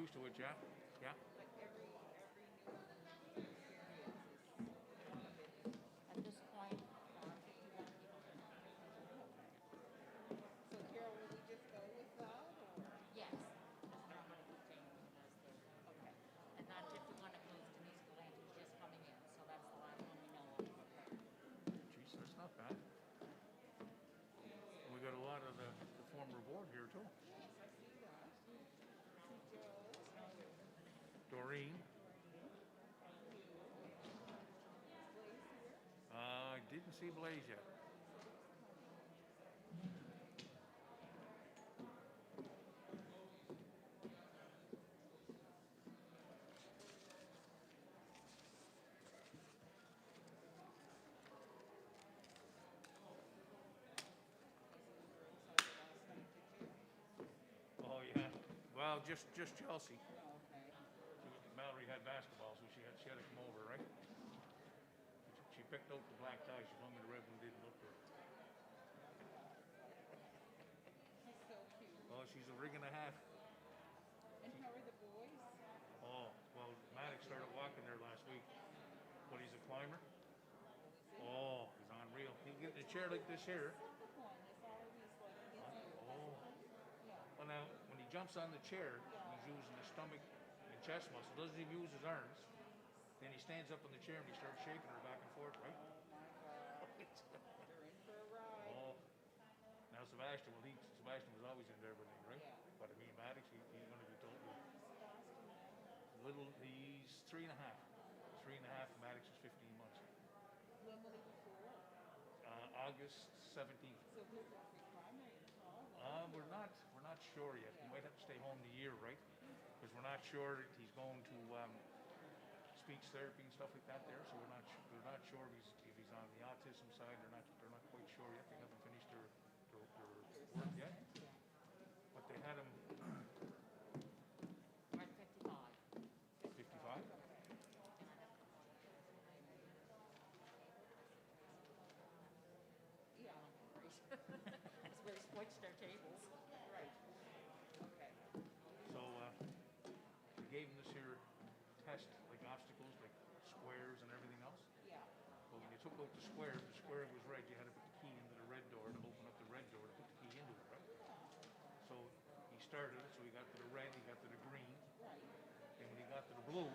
used to it, yeah, yeah. But every new experience is one of it. At this point, 51 people. So Carol, will we just go with that, or? Yes, because we're not going to continue unless they're, okay. And that 51 includes Denise Galant, who's just coming in, so that's the last one we know of. Geez, that's not bad. We got a lot of the former board here too. Yes, I see that. See Joe. Doreen. I didn't see Blaze yet. Oh yeah. Well, just Chelsea. Oh, okay. Mallory had basketball, so she had to come over, right? She picked out the black tie. She told me the red one didn't look good. He's so cute. Well, she's a rig and a half. And how are the boys? Oh, well, Maddox started walking there last week, but he's a climber. Oh, he's unreal. He'll get in a chair like this here. Oh. Well, now, when he jumps on the chair, he's using his stomach and chest muscle. Doesn't even use his arms. Then he stands up on the chair and he starts shaking her back and forth, right? They're in for a ride. Oh. Now, Sebastian, Sebastian was always in there with me, right? Yeah. But I mean, Maddox, he's going to be totally. He's 3 and a half. 3 and a half. Maddox is 15 months. When will he be for work? August 17th. So he'll be primary in fall? We're not sure yet. He might have to stay home the year, right? Because we're not sure he's going to speech therapy and stuff like that there. So we're not sure if he's on the autism side. They're not quite sure yet. They haven't finished their work yet. But they had him. We're at 55. 55. Yeah. That's where they switched their tables. Right. Okay. So they gave him this here test, like obstacles, like squares and everything else. Yeah. But when you took out the square, if the square was red, you had to put the key into the red door to open up the red door to put the key into it, right? So he started it, so he got to the red, he got to the green. Right. And when he got to the blue,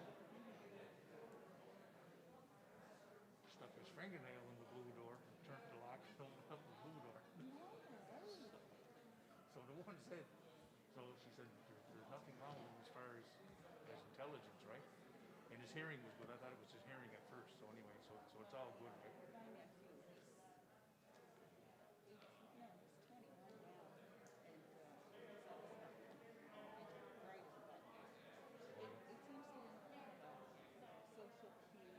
stuck his fingernail in the blue door and turned the lock and opened up the blue door. So the one said, so she said, there's nothing wrong with him as far as intelligence, right? And his hearing was good. I thought it was his hearing at first. So anyway, so it's all good, right? My nephew is 20 now, and he's always bright as a button. It seems to be kind of a social cue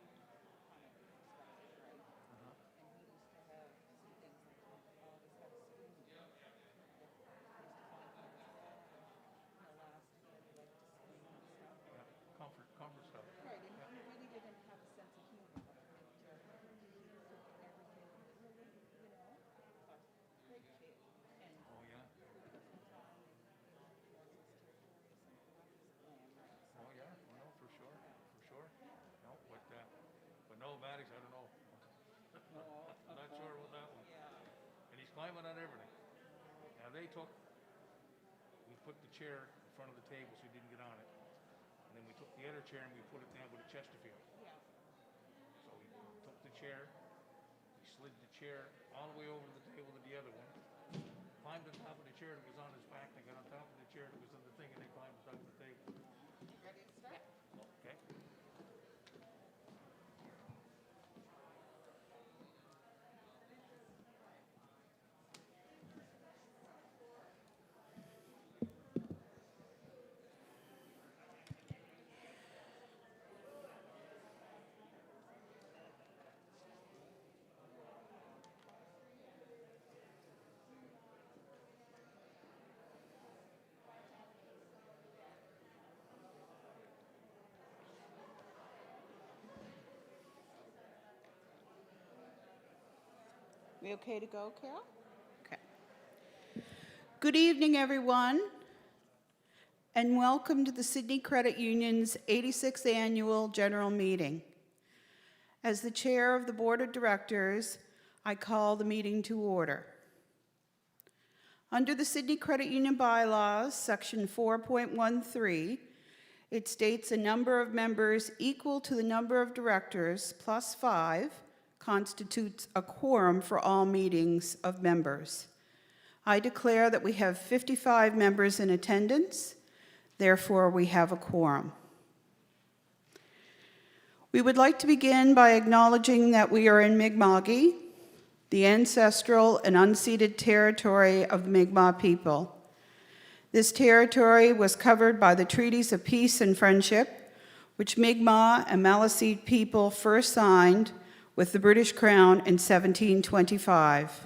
kind of perspective, right? And he used to have some things like always have a spoon. He used to find things the last year he liked to spoon and stuff. Yeah, comfort stuff. Right, and he really didn't have a sense of humor. And he took everything literally, but great kid. And Oh yeah. Oh yeah. Well, no, for sure. No, but no, Maddox, I don't know. I'm not sure about that one. Yeah. And he's climbing on everything. Now we put the chair in front of the table so he didn't get on it. And then we took the other chair and we put it down with a Chesterfield. Yeah. So we took the chair, he slid the chair all the way over to the table to the other one, climbed on top of the chair that was on his back, and got on top of the chair that was on the thing, and then climbed on top of the table. Ready to start? Okay. We okay to go, Carol? Okay. Good evening, everyone, and welcome to the Sydney Credit Union's 86th Annual General Meeting. As the Chair of the Board of Directors, I call the meeting to order. Under the Sydney Credit Union Bylaws, Section 4.13, it states a number of members equal to the number of directors plus 5 constitutes a quorum for all meetings of members. I declare that we have 55 members in attendance, therefore we have a quorum. We would like to begin by acknowledging that we are in Mi'kma'ki, the ancestral and unceded territory of the Mi'kmaq people. This territory was covered by the treaties of peace and friendship, which Mi'kmaq and Maliseet people first signed with the British Crown in 1725.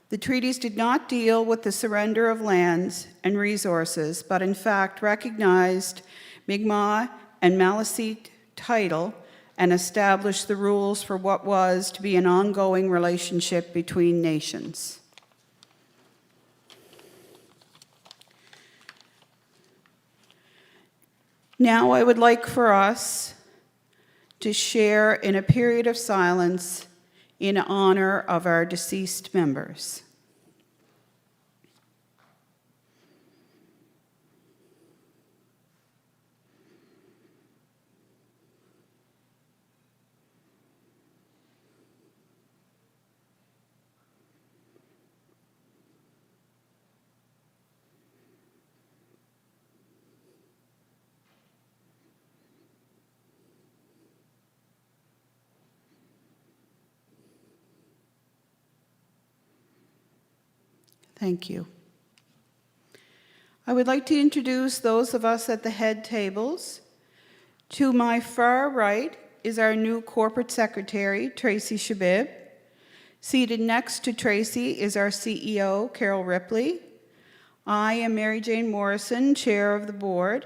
The treaties did not deal with the surrender of lands and resources, but in fact recognized Mi'kmaq and Maliseet title and established the rules for what was to be an ongoing relationship between nations. Now I would like for us to share in a period of silence in honor of our deceased members. Thank you. I would like to introduce those of us at the head tables. To my far right is our new Corporate Secretary, Tracy Shabib. Seated next to Tracy is our CEO, Carol Ripley. I am Mary Jane Morrison, Chair of the Board.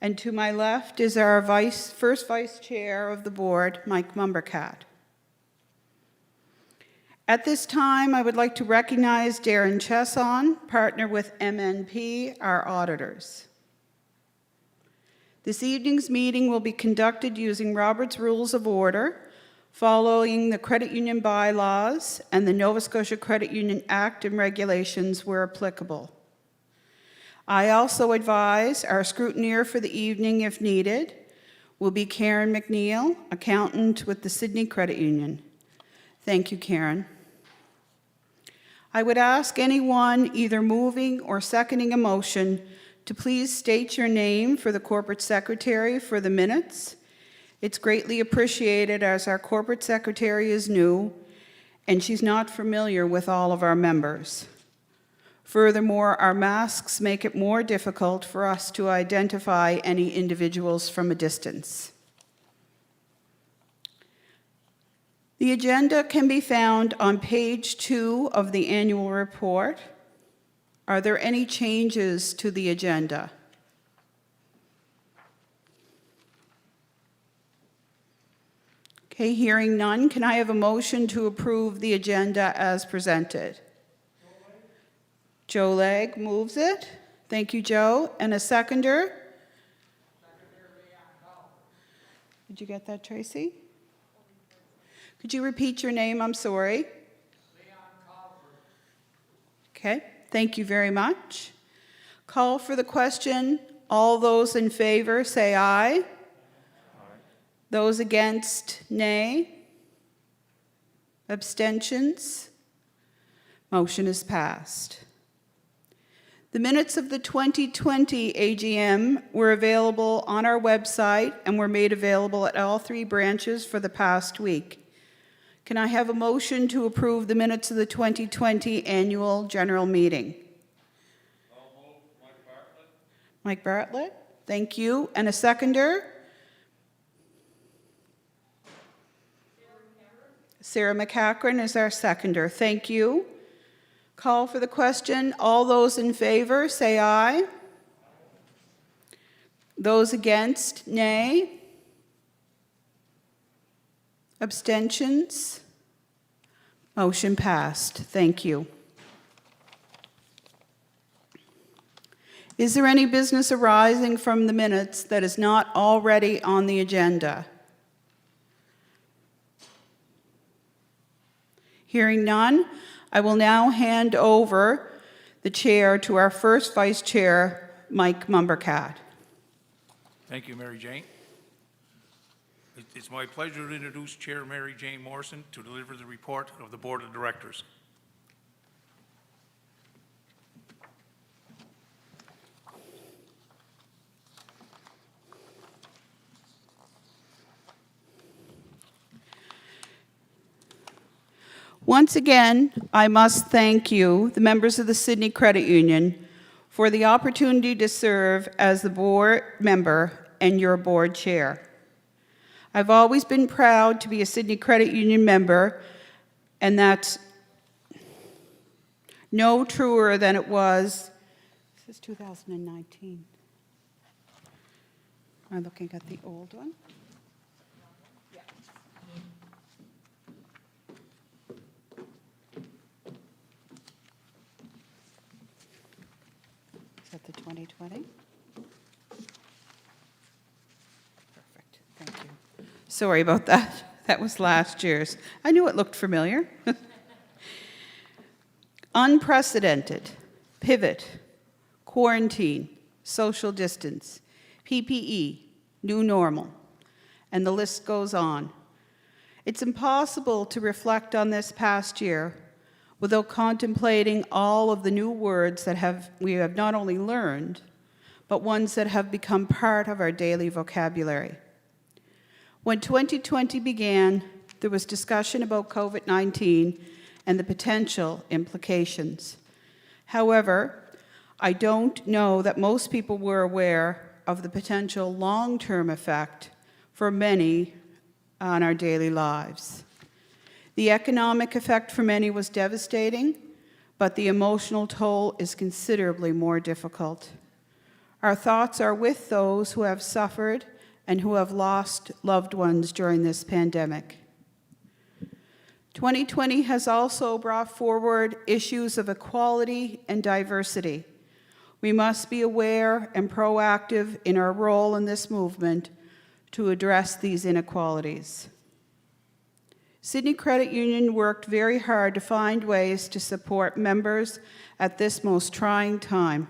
And to my left is our first Vice Chair of the Board, Mike Mumbercat. At this time, I would like to recognize Darren Chesson, partner with MNP, our auditors. This evening's meeting will be conducted using Robert's Rules of Order, following the Credit Union Bylaws and the Nova Scotia Credit Union Act and regulations where applicable. I also advise our scrutineer for the evening, if needed, will be Karen McNeil, accountant with the Sydney Credit Union. Thank you, Karen. I would ask anyone either moving or seconding a motion to please state your name for the Corporate Secretary for the minutes. It's greatly appreciated as our Corporate Secretary is new and she's not familiar with all of our members. Furthermore, our masks make it more difficult for us to identify any individuals from a distance. The agenda can be found on page 2 of the annual report. Are there any changes to the agenda? Okay, hearing none, can I have a motion to approve the agenda as presented? Joe Legg moves it. Thank you, Joe. And a seconder? Did you get that, Tracy? Could you repeat your name? I'm sorry. Okay, thank you very much. Call for the question. All those in favor say aye. Aye. Those against, nay. Abstentions? Motion is passed. The minutes of the 2020 AGM were available on our website and were made available at all 3 branches for the past week. Can I have a motion to approve the minutes of the 2020 Annual General Meeting? I'll move. Mike Bartlett. Mike Bartlett, thank you. And a seconder? Sarah McCachran is our seconder. Thank you. Call for the question. All those in favor, say aye. Those against, nay. Abstentions? Motion passed. Thank you. Is there any business arising from the minutes that is not already on the agenda? Hearing none, I will now hand over the chair to our first vice chair, Mike Mumbercat. Thank you, Mary Jane. It's my pleasure to introduce Chair Mary Jane Morrison to deliver the report of the Board of Directors. Once again, I must thank you, the members of the Sydney Credit Union, for the opportunity to serve as the board member and your board chair. I've always been proud to be a Sydney Credit Union member, and that's no truer than it was. This is 2019. Am I looking at the old one? Is that the 2020? Perfect, thank you. Sorry about that. That was last year's. I knew it looked familiar. Unprecedented, pivot, quarantine, social distance, PPE, new normal, and the list goes on. It's impossible to reflect on this past year without contemplating all of the new words that we have not only learned, but ones that have become part of our daily vocabulary. When 2020 began, there was discussion about COVID-19 and the potential implications. However, I don't know that most people were aware of the potential long-term effect for many on our daily lives. The economic effect for many was devastating, but the emotional toll is considerably more difficult. Our thoughts are with those who have suffered and who have lost loved ones during this pandemic. 2020 has also brought forward issues of equality and diversity. We must be aware and proactive in our role in this movement to address these inequalities. Sydney Credit Union worked very hard to find ways to support members at this most trying time.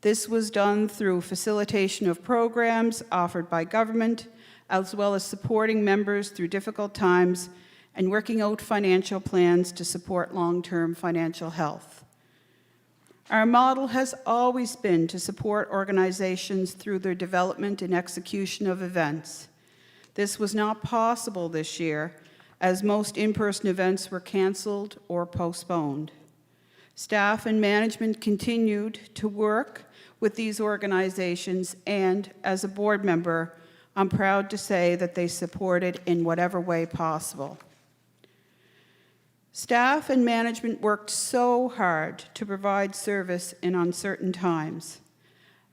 This was done through facilitation of programs offered by government, as well as supporting members through difficult times and working out financial plans to support long-term financial health. Our model has always been to support organizations through their development and execution of events. This was not possible this year, as most in-person events were canceled or postponed. Staff and management continued to work with these organizations, and as a board member, I'm proud to say that they supported in whatever way possible. Staff and management worked so hard to provide service in uncertain times.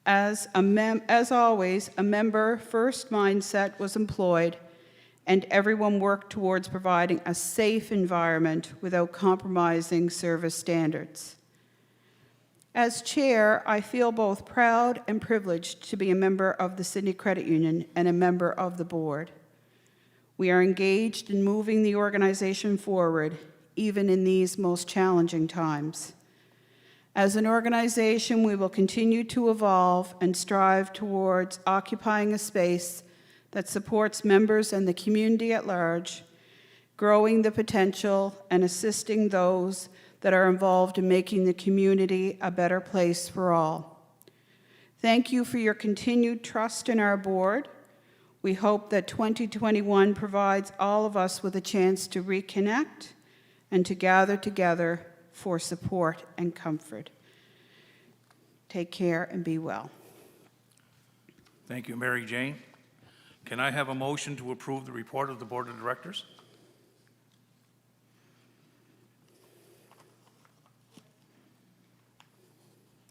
As always, a member-first mindset was employed, and everyone worked towards providing a safe environment without compromising service standards. As chair, I feel both proud and privileged to be a member of the Sydney Credit Union and a member of the board. We are engaged in moving the organization forward, even in these most challenging times. As an organization, we will continue to evolve and strive towards occupying a space that supports members and the community at large, growing the potential and assisting those that are involved in making the community a better place for all. Thank you for your continued trust in our board. We hope that 2021 provides all of us with a chance to reconnect and to gather together for support and comfort. Take care and be well. Thank you, Mary Jane. Can I have a motion to approve the report of the Board of Directors?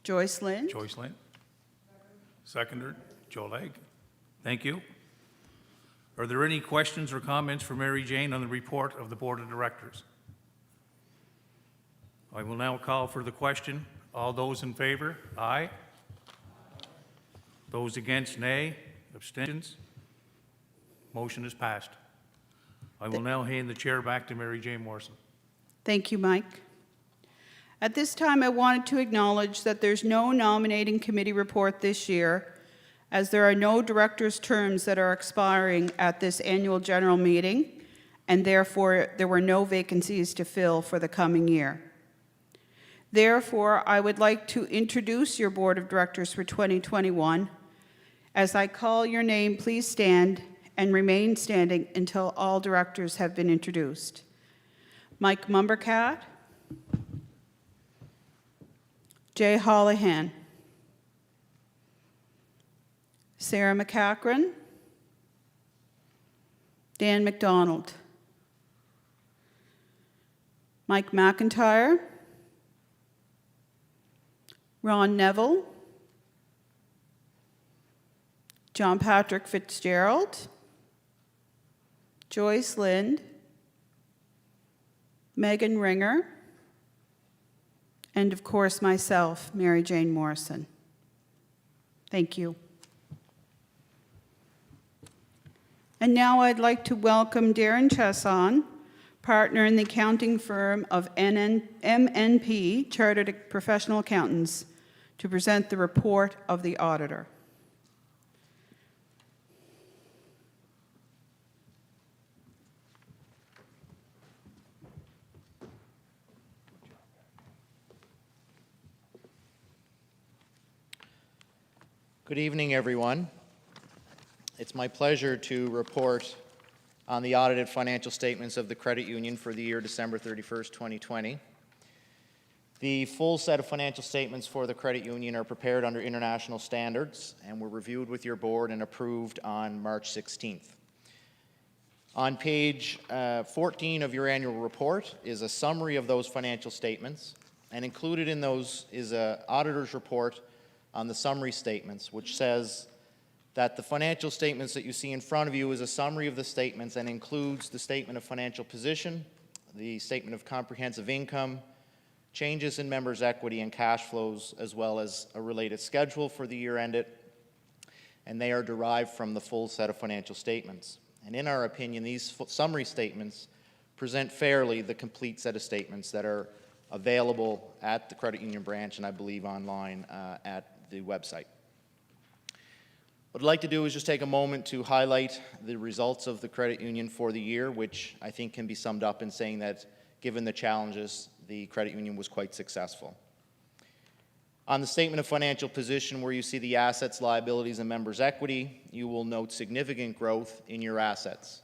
Joyce Lynn? Joyce Lynn. Seconder, Joe Legg. Thank you. Are there any questions or comments for Mary Jane on the report of the Board of Directors? I will now call for the question. All those in favor? Aye. Those against, nay. Abstentions? Motion is passed. I will now hand the chair back to Mary Jane Morrison. Thank you, Mike. At this time, I wanted to acknowledge that there's no nominating committee report this year, as there are no directors' terms that are expiring at this annual general meeting, and therefore there were no vacancies to fill for the coming year. Therefore, I would like to introduce your board of directors for 2021. As I call your name, please stand and remain standing until all directors have been introduced. Mike Mumbercat, Jay Holohan, Sarah McCachran, Dan McDonald, Mike McIntyre, Ron Neville, John Patrick Fitzgerald, Joyce Lind, Megan Ringer, and of course myself, Mary Jane Morrison. Thank you. And now I'd like to welcome Darren Chesson, partner in the accounting firm of MNP, Chartered Professional Accountants, to present the report of the auditor. Good evening, everyone. It's my pleasure to report on the audited financial statements of the credit union for the year December 31st, 2020. The full set of financial statements for the credit union are prepared under international standards and were reviewed with your board and approved on March 16th. On page 14 of your annual report is a summary of those financial statements, and included in those is an auditor's report on the summary statements, which says that the financial statements that you see in front of you is a summary of the statements and includes the statement of financial position, the statement of comprehensive income, changes in members' equity and cash flows, as well as a related schedule for the year ended, and they are derived from the full set of financial statements. And in our opinion, these summary statements present fairly the complete set of statements that are available at the credit union branch and I believe online at the website. What I'd like to do is just take a moment to highlight the results of the credit union for the year, which I think can be summed up in saying that given the challenges, the credit union was quite successful. On the statement of financial position, where you see the assets, liabilities, and members' equity, you will note significant growth in your assets.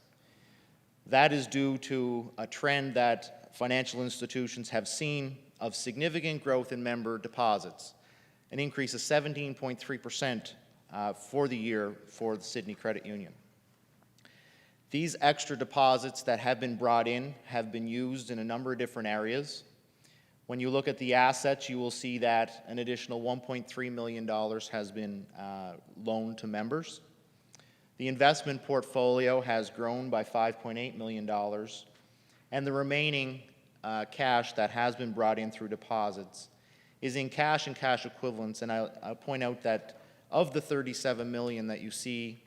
That is due to a trend that financial institutions have seen of significant growth in member deposits, an increase of 17.3% for the year for the Sydney Credit Union. These extra deposits that have been brought in have been used in a number of different areas. When you look at the assets, you will see that an additional $1.3 million has been loaned to members. The investment portfolio has grown by $5.8 million, and the remaining cash that has been brought in through deposits is in cash and cash equivalents, and I'll point out that of the $37 million that you see,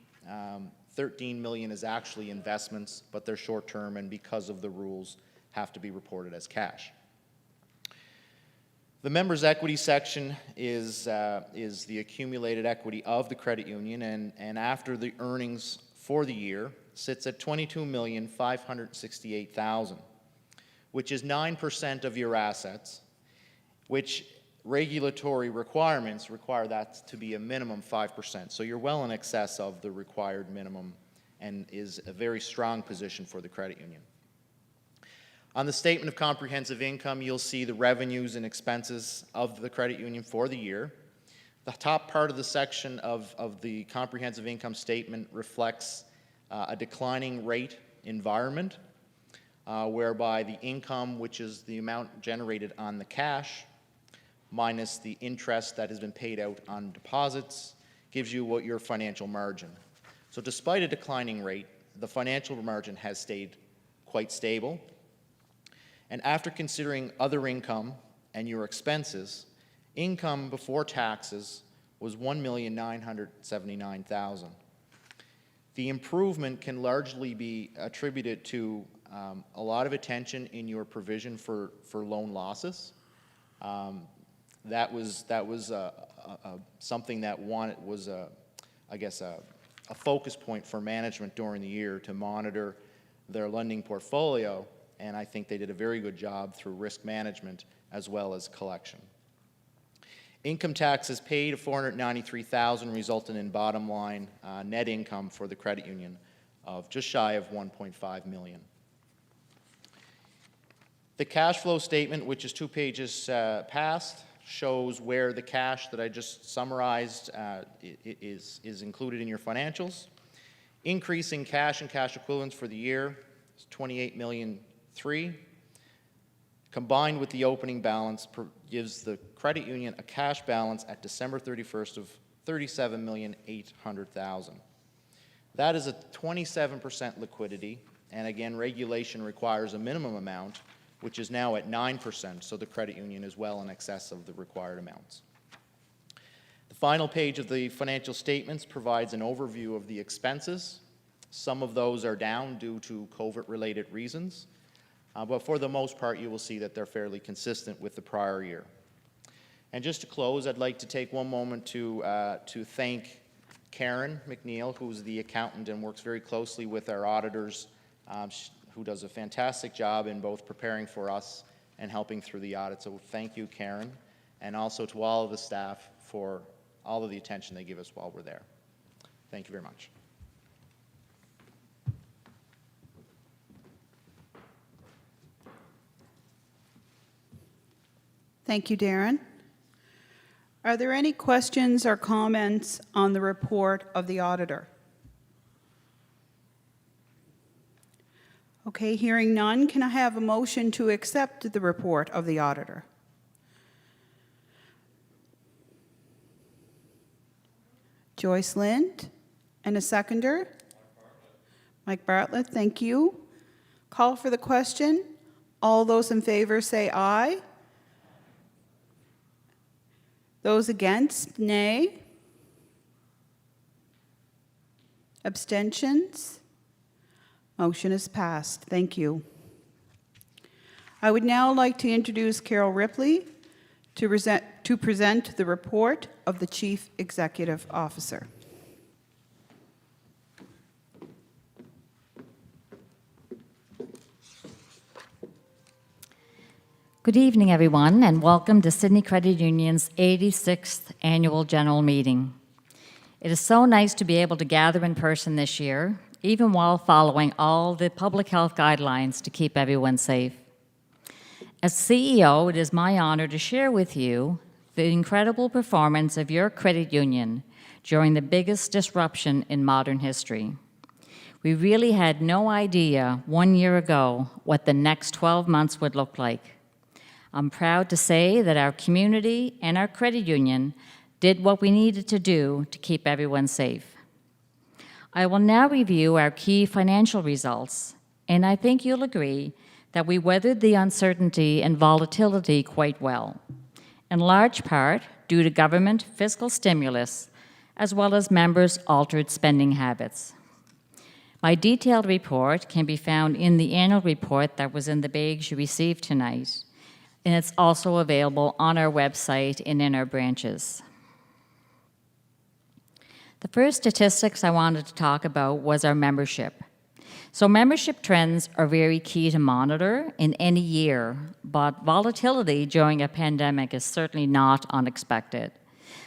$13 million is actually investments, but they're short-term and because of the rules have to be reported as cash. The members' equity section is the accumulated equity of the credit union, and after the earnings for the year sits at $22,568,000, which is 9% of your assets, which regulatory requirements require that to be a minimum 5%. So you're well in excess of the required minimum and is a very strong position for the credit union. On the statement of comprehensive income, you'll see the revenues and expenses of the credit union for the year. The top part of the section of the comprehensive income statement reflects a declining rate environment, whereby the income, which is the amount generated on the cash, minus the interest that has been paid out on deposits, gives you what your financial margin. So despite a declining rate, the financial margin has stayed quite stable. And after considering other income and your expenses, income before taxes was $1,979,000. The improvement can largely be attributed to a lot of attention in your provision for loan losses. That was something that was I guess a focus point for management during the year to monitor their lending portfolio, and I think they did a very good job through risk management as well as collection. Income taxes paid of $493,000 resulted in bottom line net income for the credit union of just shy of $1.5 million. The cash flow statement, which is 2 pages past, shows where the cash that I just summarized is included in your financials. Increasing cash and cash equivalents for the year is $28.3 million. Combined with the opening balance gives the credit union a cash balance at December 31st of $37,800,000. That is a 27% liquidity, and again, regulation requires a minimum amount, which is now at 9%, so the credit union is well in excess of the required amounts. The final page of the financial statements provides an overview of the expenses. Some of those are down due to COVID-related reasons, but for the most part, you will see that they're fairly consistent with the prior year. And just to close, I'd like to take one moment to thank Karen McNeil, who's the accountant and works very closely with our auditors, who does a fantastic job in both preparing for us and helping through the audit. So thank you, Karen, and also to all of the staff for all of the attention they give us while we're there. Thank you very much. Thank you, Darren. Are there any questions or comments on the report of the auditor? Okay, hearing none, can I have a motion to accept the report of the auditor? Joyce Lind, and a seconder? Mike Bartlett, thank you. Call for the question. All those in favor say aye. Those against, nay. Abstentions? Motion is passed. Thank you. I would now like to introduce Carol Ripley to present the report of the Chief Executive Officer. Good evening, everyone, and welcome to Sydney Credit Union's 86th Annual General Meeting. It is so nice to be able to gather in person this year, even while following all the public health guidelines to keep everyone safe. As CEO, it is my honor to share with you the incredible performance of your credit union during the biggest disruption in modern history. We really had no idea 1 year ago what the next 12 months would look like. I'm proud to say that our community and our credit union did what we needed to do to keep everyone safe. I will now review our key financial results, and I think you'll agree that we weathered the uncertainty and volatility quite well, in large part due to government fiscal stimulus, as well as members' altered spending habits. My detailed report can be found in the annual report that was in the bags you received tonight, and it's also available on our website and in our branches. The first statistics I wanted to talk about was our membership. So membership trends are very key to monitor in any year, but volatility during a pandemic is certainly not unexpected.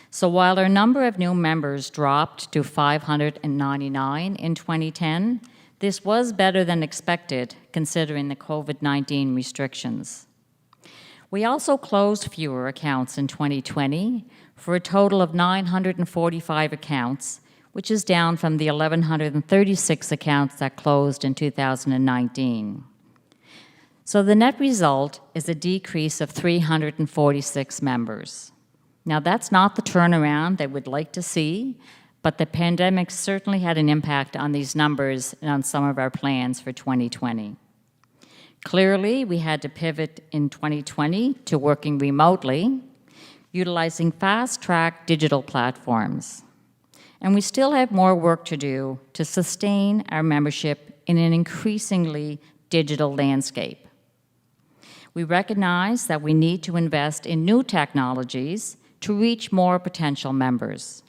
So while our number of new members dropped to 599 in 2010, this was better than expected considering the COVID-19 restrictions. We also closed fewer accounts in 2020 for a total of 945 accounts, which is down from the 1,136 accounts that closed in 2019. So the net result is a decrease of 346 members. Now that's not the turnaround that we'd like to see, but the pandemic certainly had an impact on these numbers and on some of our plans for 2020. Clearly, we had to pivot in 2020 to working remotely. utilizing fast-track digital platforms. And we still have more work to do to sustain our membership in an increasingly digital landscape. We recognize that we need to invest in new technologies to reach more potential members.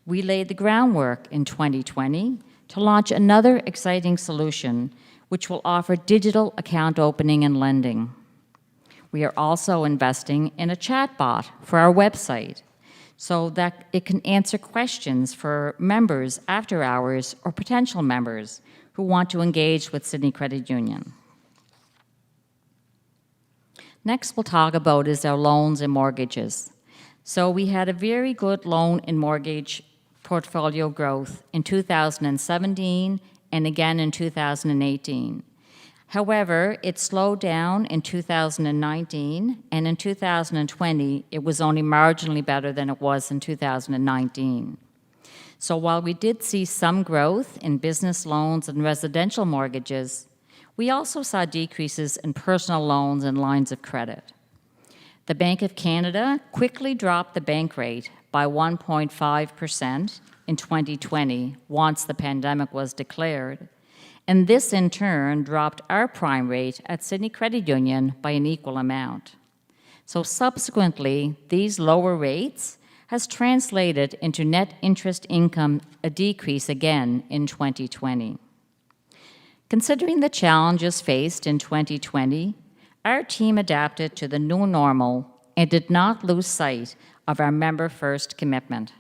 We laid the groundwork in 2020 to launch another exciting solution which will offer digital account opening and lending. We are also investing in a chatbot for our website so that it can answer questions for members after hours or potential members who want to engage with Sydney Credit Union. Next we'll talk about is our loans and mortgages. So we had a very good loan and mortgage portfolio growth in 2017 and again in 2018. However, it slowed down in 2019, and in 2020, it was only marginally better than it was in 2019. So while we did see some growth in business loans and residential mortgages, we also saw decreases in personal loans and lines of credit. The Bank of Canada quickly dropped the bank rate by 1.5% in 2020 once the pandemic was declared, and this in turn dropped our prime rate at Sydney Credit Union by an equal amount. So subsequently, these lower rates has translated into net interest income, a decrease again in 2020. Considering the challenges faced in 2020, our team adapted to the new normal and did not lose sight of our member-first commitment.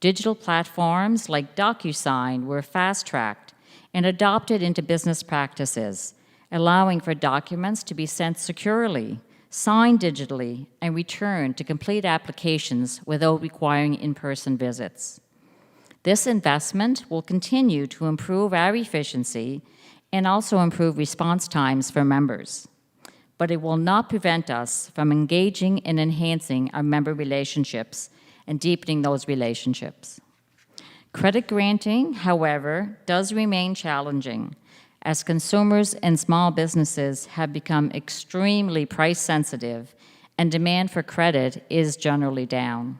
Digital platforms like DocuSign were fast-tracked and adopted into business practices, allowing for documents to be sent securely, signed digitally, and returned to complete applications without requiring in-person visits. This investment will continue to improve our efficiency and also improve response times for members. But it will not prevent us from engaging and enhancing our member relationships and deepening those relationships. Credit granting, however, does remain challenging as consumers and small businesses have become extremely price sensitive and demand for credit is generally down.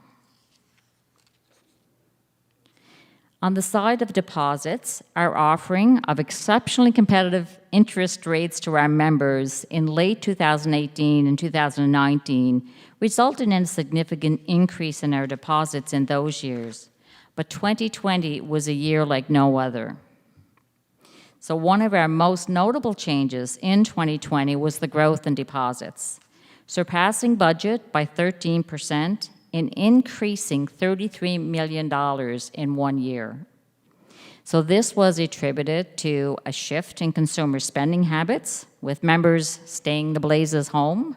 On the side of deposits, our offering of exceptionally competitive interest rates to our members in late 2018 and 2019 resulted in a significant increase in our deposits in those years. But 2020 was a year like no other. So one of our most notable changes in 2020 was the growth in deposits, surpassing budget by 13% and increasing $33 million in 1 year. So this was attributed to a shift in consumer spending habits, with members staying the blazes home.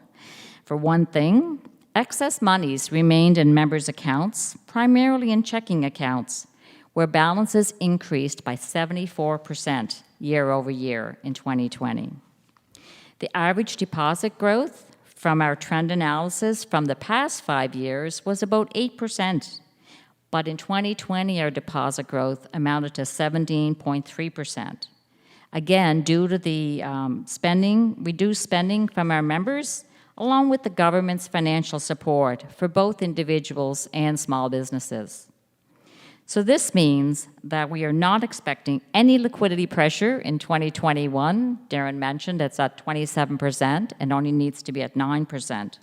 For one thing, excess monies remained in members' accounts, primarily in checking accounts, where balances increased by 74% year over year in 2020. The average deposit growth from our trend analysis from the past 5 years was about 8%, but in 2020 our deposit growth amounted to 17.3%. Again, due to the reduced spending from our members, along with the government's financial support for both individuals and small businesses. So this means that we are not expecting any liquidity pressure in 2021. Darren mentioned it's at 27% and only needs to be at 9%.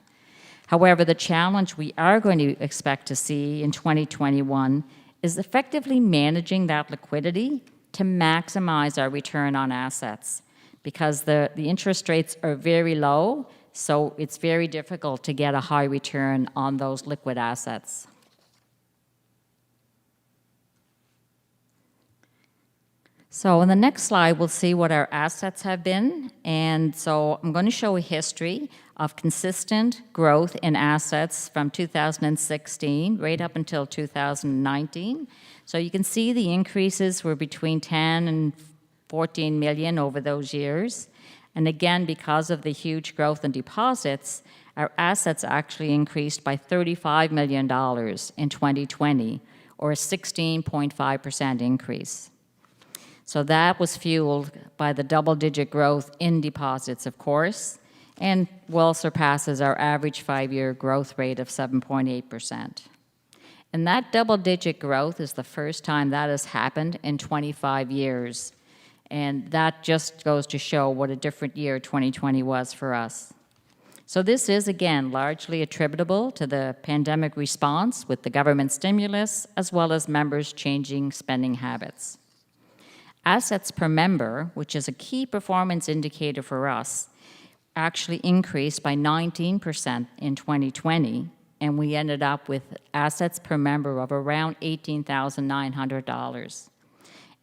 However, the challenge we are going to expect to see in 2021 is effectively managing that liquidity to maximize our return on assets, because the interest rates are very low, so it's very difficult to get a high return on those liquid assets. So in the next slide, we'll see what our assets have been. And so I'm going to show a history of consistent growth in assets from 2016 right up until 2019. So you can see the increases were between 10 and 14 million over those years. And again, because of the huge growth in deposits, our assets actually increased by $35 million in 2020, or a 16.5% increase. So that was fueled by the double-digit growth in deposits, of course, and well surpasses our average 5-year growth rate of 7.8%. And that double-digit growth is the first time that has happened in 25 years. And that just goes to show what a different year 2020 was for us. So this is, again, largely attributable to the pandemic response with the government stimulus, as well as members changing spending habits. Assets per member, which is a key performance indicator for us, actually increased by 19% in 2020, and we ended up with assets per member of around $18,900.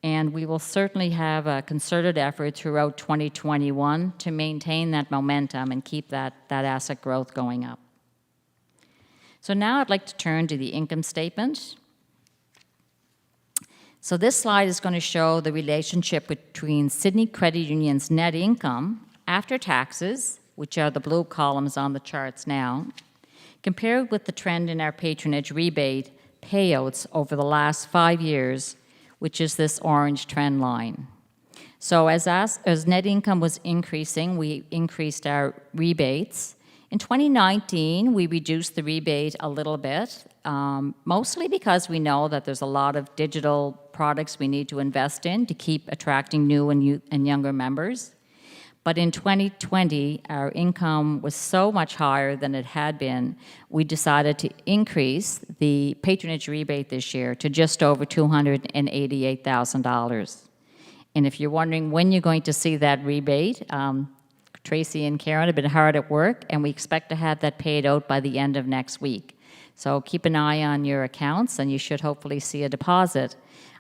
And we will certainly have a concerted effort throughout 2021 to maintain that momentum and keep that asset growth going up. So now I'd like to turn to the income statement. So this slide is going to show the relationship between Sydney Credit Union's net income after taxes, which are the blue columns on the charts now, compared with the trend in our patronage rebate payouts over the last 5 years, which is this orange trend line. So as net income was increasing, we increased our rebates. In 2019, we reduced the rebate a little bit, mostly because we know that there's a lot of digital products we need to invest in to keep attracting new and younger members. But in 2020, our income was so much higher than it had been, we decided to increase the patronage rebate this year to just over $288,000. And if you're wondering when you're going to see that rebate, Tracy and Karen have been hard at work, and we expect to have that paid out by the end of next week. So keep an eye on your accounts, and you should hopefully see a deposit.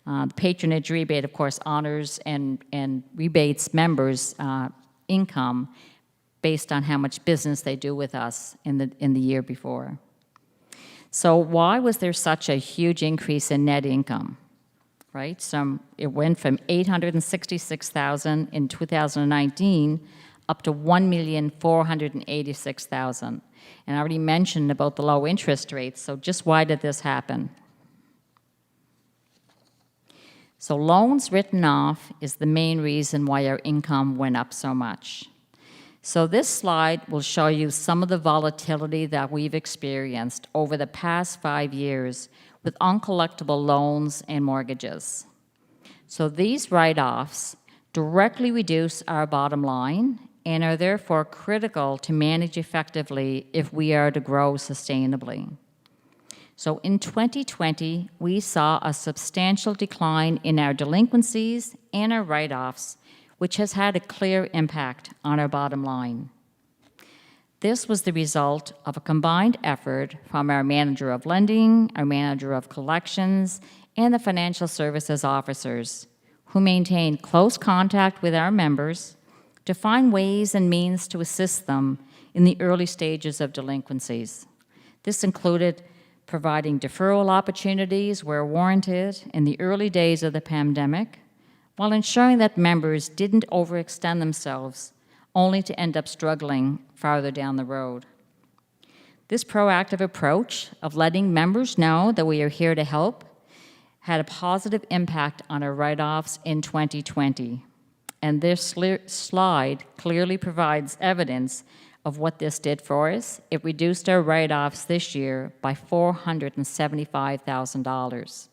The patronage rebate, of course, honors and rebates members' income based on how much business they do with us in the year before. So why was there such a huge increase in net income? Right? It went from $866,000 in 2019 up to $1,486,000. And I already mentioned about the low interest rates, so just why did this happen? So loans written off is the main reason why our income went up so much. So this slide will show you some of the volatility that we've experienced over the past 5 years with uncollectible loans and mortgages. So these write-offs directly reduce our bottom line and are therefore critical to manage effectively if we are to grow sustainably. So in 2020, we saw a substantial decline in our delinquencies and our write-offs, which has had a clear impact on our bottom line. This was the result of a combined effort from our manager of lending, our manager of collections, and the financial services officers, who maintained close contact with our members to find ways and means to assist them in the early stages of delinquencies. This included providing deferral opportunities where warranted in the early days of the pandemic, while ensuring that members didn't overextend themselves only to end up struggling farther down the road. This proactive approach of letting members know that we are here to help had a positive impact on our write-offs in 2020. And this slide clearly provides evidence of what this did for us. It reduced our write-offs this year by $475,000.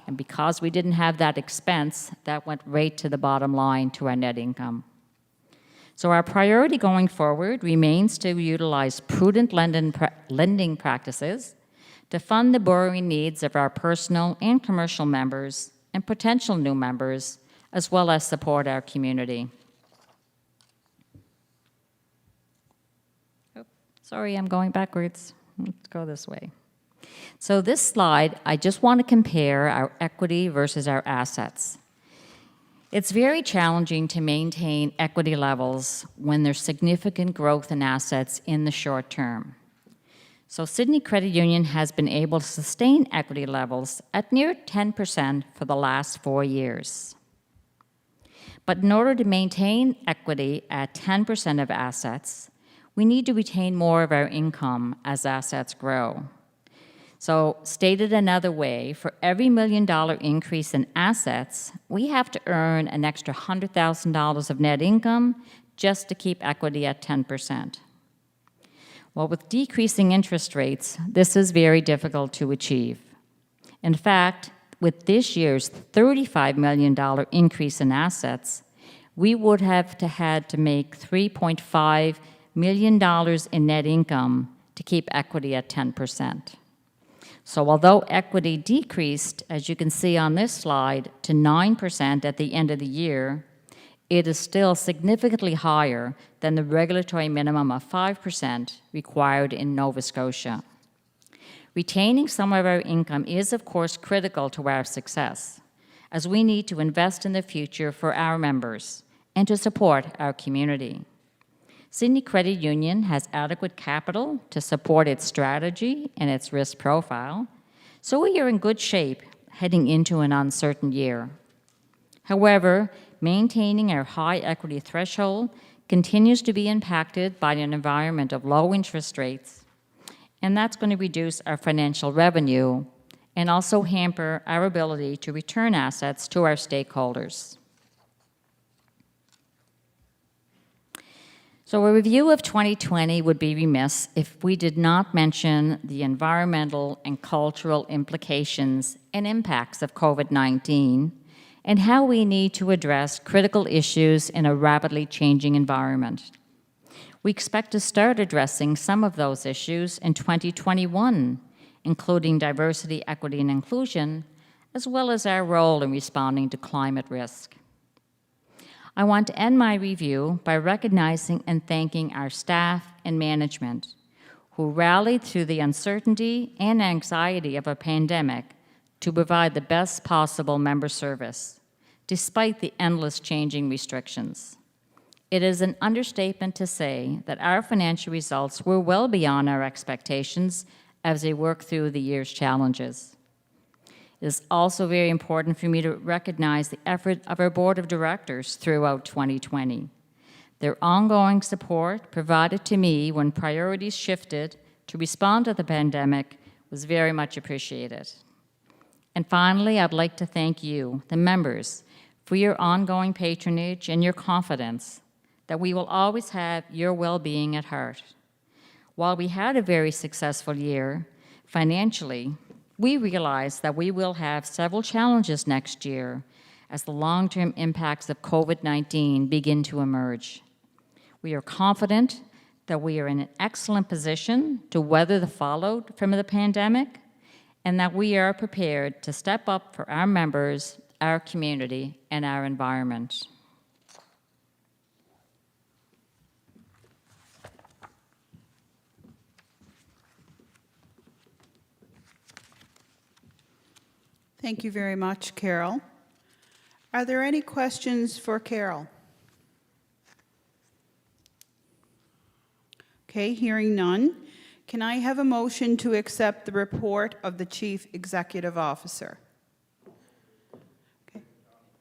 And because we didn't have that expense, that went right to the bottom line, to our net income. So our priority going forward remains to utilize prudent lending practices to fund the borrowing needs of our personal and commercial members and potential new members, as well as support our community. Sorry, I'm going backwards. Let's go this way. So this slide, I just want to compare our equity versus our assets. It's very challenging to maintain equity levels when there's significant growth in assets in the short term. So Sydney Credit Union has been able to sustain equity levels at near 10% for the last 4 years. But in order to maintain equity at 10% of assets, we need to retain more of our income as assets grow. So stated another way, for every $1 million increase in assets, we have to earn an extra $100,000 of net income just to keep equity at 10%. Well, with decreasing interest rates, this is very difficult to achieve. In fact, with this year's $35 million increase in assets, we would have had to make $3.5 million in net income to keep equity at 10%. So although equity decreased, as you can see on this slide, to 9% at the end of the year, it is still significantly higher than the regulatory minimum of 5% required in Nova Scotia. Retaining some of our income is, of course, critical to our success, as we need to invest in the future for our members and to support our community. Sydney Credit Union has adequate capital to support its strategy and its risk profile, so we are in good shape heading into an uncertain year. However, maintaining our high equity threshold continues to be impacted by an environment of low interest rates, and that's going to reduce our financial revenue and also hamper our ability to return assets to our stakeholders. So a review of 2020 would be remiss if we did not mention the environmental and cultural implications and impacts of COVID-19 and how we need to address critical issues in a rapidly changing environment. We expect to start addressing some of those issues in 2021, including diversity, equity, and inclusion, as well as our role in responding to climate risk. I want to end my review by recognizing and thanking our staff and management who rallied through the uncertainty and anxiety of a pandemic to provide the best possible member service, despite the endless changing restrictions. It is an understatement to say that our financial results were well beyond our expectations as they work through the year's challenges. It is also very important for me to recognize the effort of our board of directors throughout 2020. Their ongoing support provided to me when priorities shifted to respond to the pandemic was very much appreciated. And finally, I'd like to thank you, the members, for your ongoing patronage and your confidence that we will always have your well-being at heart. While we had a very successful year financially, we realize that we will have several challenges next year as the long-term impacts of COVID-19 begin to emerge. We are confident that we are in an excellent position to weather the fallout from the pandemic and that we are prepared to step up for our members, our community, and our environment. Thank you very much, Carol. Are there any questions for Carol? Okay, hearing none. Can I have a motion to accept the report of the Chief Executive Officer? Okay.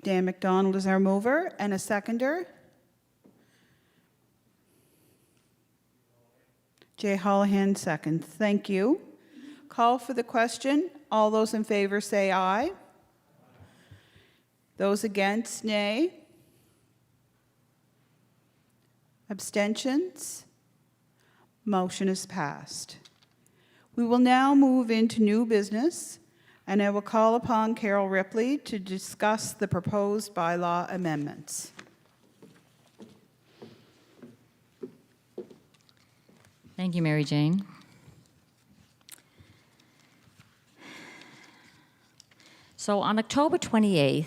Dan McDonald is our mover, and a seconder. Jay Hollahan seconds. Thank you. Call for the question. All those in favor say aye. Those against, nay. Abstentions? Motion is passed. We will now move into new business, and I will call upon Carol Ripley to discuss the proposed bylaw amendments. Thank you, Mary Jane. So on October 28th,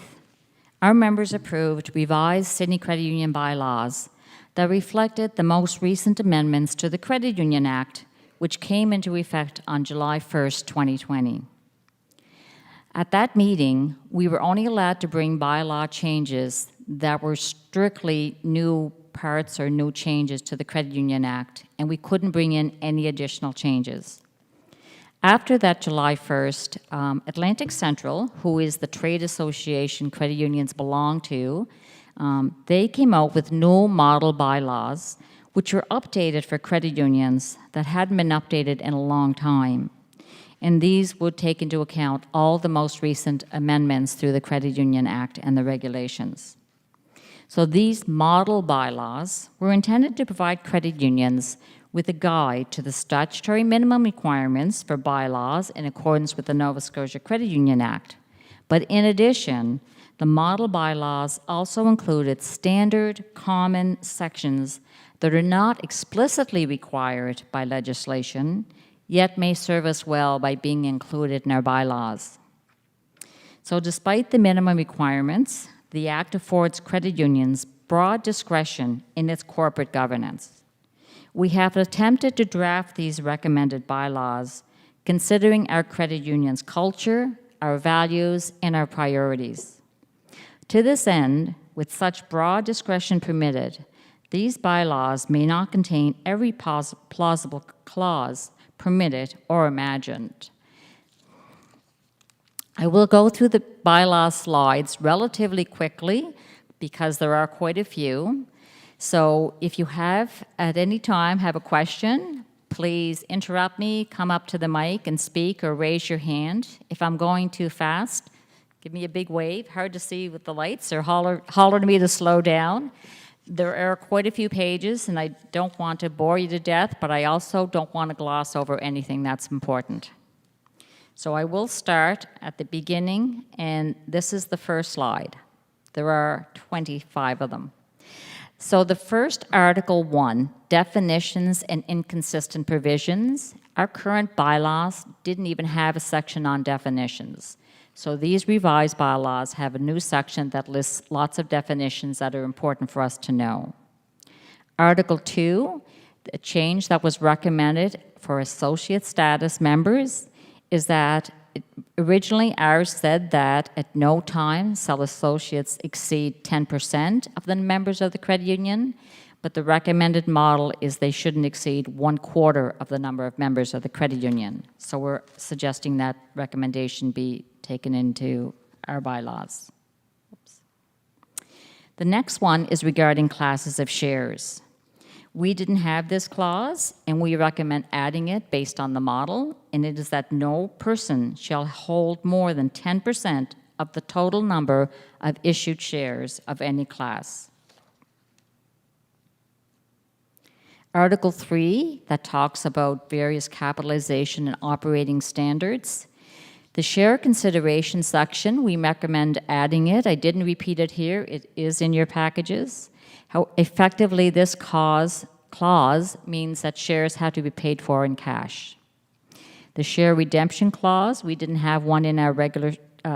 our members approved revised Sydney Credit Union bylaws that reflected the most recent amendments to the Credit Union Act, which came into effect on July 1st, 2020. At that meeting, we were only allowed to bring bylaw changes that were strictly new parts or new changes to the Credit Union Act, and we couldn't bring in any additional changes. After that July 1st, Atlantic Central, who is the trade association credit unions belong to, they came out with new model bylaws, which were updated for credit unions that hadn't been updated in a long time. And these would take into account all the most recent amendments through the Credit Union Act and the regulations. So these model bylaws were intended to provide credit unions with a guide to the statutory minimum requirements for bylaws in accordance with the Nova Scotia Credit Union Act. But in addition, the model bylaws also included standard common sections that are not explicitly required by legislation, yet may serve us well by being included in our bylaws. So despite the minimum requirements, the Act affords credit unions broad discretion in its corporate governance. We have attempted to draft these recommended bylaws considering our credit union's culture, our values, and our priorities. To this end, with such broad discretion permitted, these bylaws may not contain every plausible clause permitted or imagined. I will go through the bylaw slides relatively quickly because there are quite a few. So if you have, at any time, have a question, please interrupt me, come up to the mic and speak or raise your hand. If I'm going too fast, give me a big wave, hard to see with the lights, or holler to me to slow down. There are quite a few pages, and I don't want to bore you to death, but I also don't want to gloss over anything that's important. So I will start at the beginning, and this is the first slide. There are 25 of them. So the first Article 1, definitions and inconsistent provisions. Our current bylaws didn't even have a section on definitions. So these revised bylaws have a new section that lists lots of definitions that are important for us to know. Article 2, the change that was recommended for associate status members is that originally ours said that at no time shall associates exceed 10% of the members of the credit union, but the recommended model is they shouldn't exceed 1/4 of the number of members of the credit union. So we're suggesting that recommendation be taken into our bylaws. Oops. The next one is regarding classes of shares. We didn't have this clause, and we recommend adding it based on the model, and it is that no person shall hold more than 10% of the total number of issued shares of any class. Article 3, that talks about various capitalization and operating standards. The share consideration section, we recommend adding it. I didn't repeat it here. It is in your packages. How effectively this clause means that shares have to be paid for in cash. The share redemption clause, we didn't have one in our regular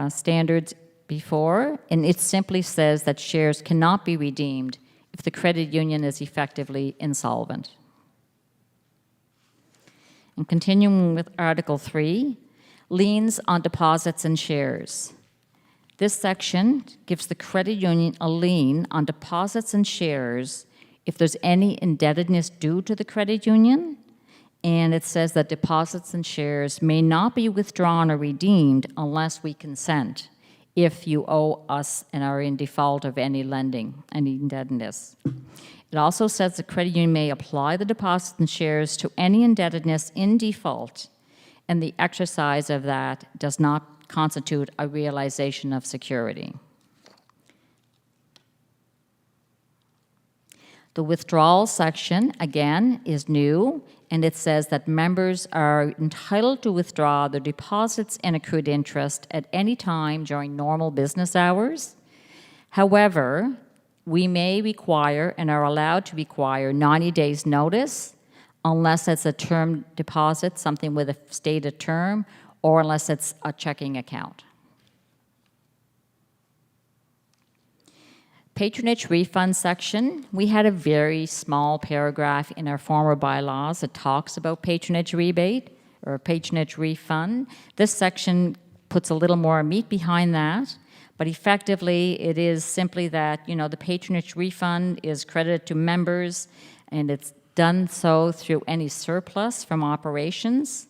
standards before, and it simply says that shares cannot be redeemed if the credit union is effectively insolvent. And continuing with Article 3, liens on deposits and shares. This section gives the credit union a lien on deposits and shares if there's any indebtedness due to the credit union, and it says that deposits and shares may not be withdrawn or redeemed unless we consent if you owe us and are in default of any lending, any indebtedness. It also says the credit union may apply the deposits and shares to any indebtedness in default, and the exercise of that does not constitute a realization of security. The withdrawal section, again, is new, and it says that members are entitled to withdraw their deposits and accrued interest at any time during normal business hours. However, we may require and are allowed to require 90 days notice unless it's a term deposit, something with a stated term, or unless it's a checking account. Patronage refund section, we had a very small paragraph in our former bylaws that talks about patronage rebate or patronage refund. This section puts a little more meat behind that, but effectively it is simply that, you know, the patronage refund is credited to members, and it's done so through any surplus from operations,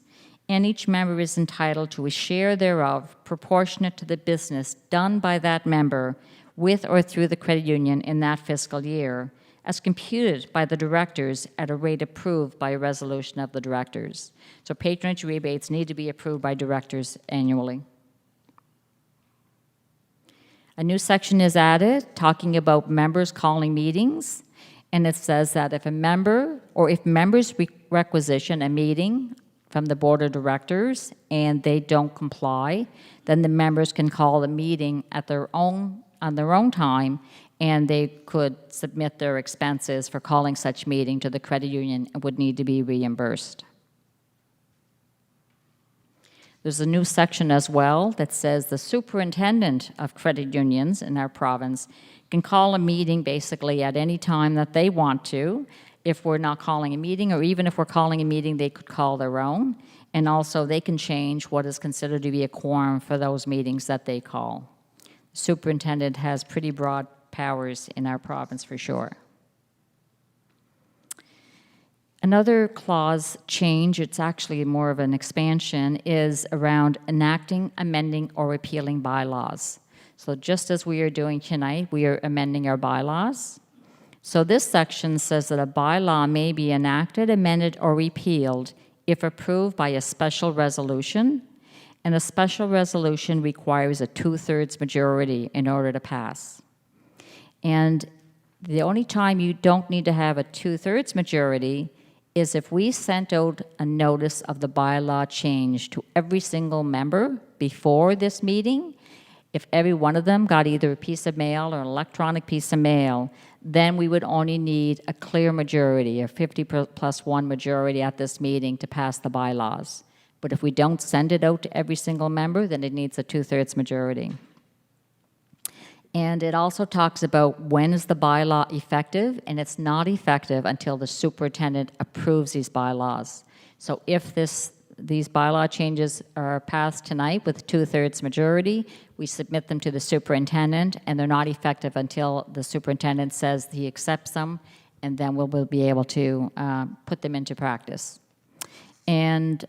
and each member is entitled to a share thereof proportionate to the business done by that member with or through the credit union in that fiscal year, as computed by the directors at a rate approved by a resolution of the directors. So patronage rebates need to be approved by directors annually. A new section is added talking about members calling meetings, and it says that if a member or if members requisition a meeting from the board of directors and they don't comply, then the members can call the meeting at on their own time, and they could submit their expenses for calling such meeting to the credit union and would need to be reimbursed. There's a new section as well that says the superintendent of credit unions in our province can call a meeting basically at any time that they want to. If we're not calling a meeting, or even if we're calling a meeting, they could call their own. And also they can change what is considered to be a quorum for those meetings that they call. Superintendent has pretty broad powers in our province for sure. Another clause change, it's actually more of an expansion, is around enacting, amending, or repealing bylaws. So just as we are doing tonight, we are amending our bylaws. So this section says that a bylaw may be enacted, amended, or repealed if approved by a special resolution, and a special resolution requires a 2/3 majority in order to pass. And the only time you don't need to have a 2/3 majority is if we sent out a notice of the bylaw change to every single member before this meeting. If every one of them got either a piece of mail or an electronic piece of mail, then we would only need a clear majority, a 50+1 majority at this meeting to pass the bylaws. But if we don't send it out to every single member, then it needs a 2/3 majority. And it also talks about when is the bylaw effective, and it's not effective until the superintendent approves these bylaws. So if these bylaw changes are passed tonight with a 2/3 majority, we submit them to the superintendent, and they're not effective until the superintendent says he accepts them, and then we'll be able to put them into practice. And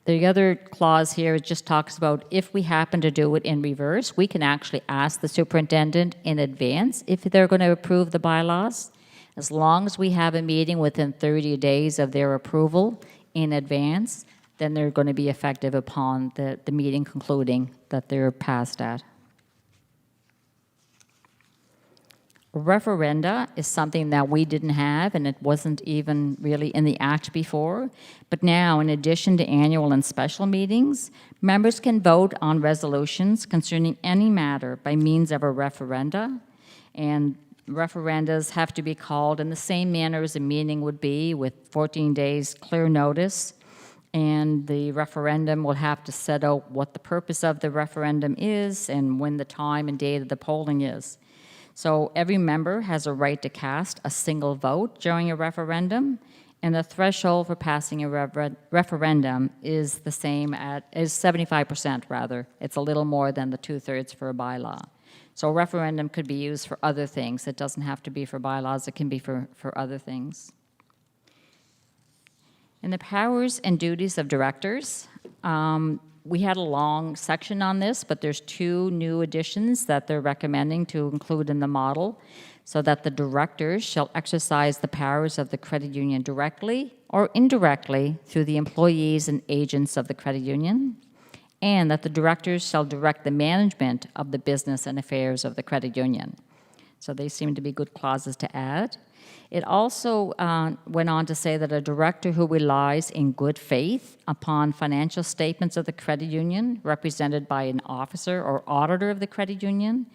the other clause here just talks about if we happen to do it in reverse, we can actually ask the superintendent in advance if they're going to approve the bylaws. As long as we have a meeting within 30 days of their approval in advance, then they're going to be effective upon the meeting concluding that they're passed at. Referenda is something that we didn't have, and it wasn't even really in the Act before. But now, in addition to annual and special meetings, members can vote on resolutions concerning any matter by means of a referenda. And referendas have to be called in the same manner as a meeting would be, with 14 days clear notice. And the referendum will have to set out what the purpose of the referendum is and when the time and date of the polling is. So every member has a right to cast a single vote during a referendum, and the threshold for passing a referendum is the same is 75% rather. It's a little more than the 2/3 for a bylaw. So a referendum could be used for other things. It doesn't have to be for bylaws. It can be for other things. In the powers and duties of directors, we had a long section on this, but there's 2 new additions that they're recommending to include in the model, so that the directors shall exercise the powers of the credit union directly or indirectly through the employees and agents of the credit union, and that the directors shall direct the management of the business and affairs of the credit union. So they seem to be good clauses to add. It also went on to say that a director who relies in good faith upon financial statements of the credit union represented by an officer or auditor of the credit union,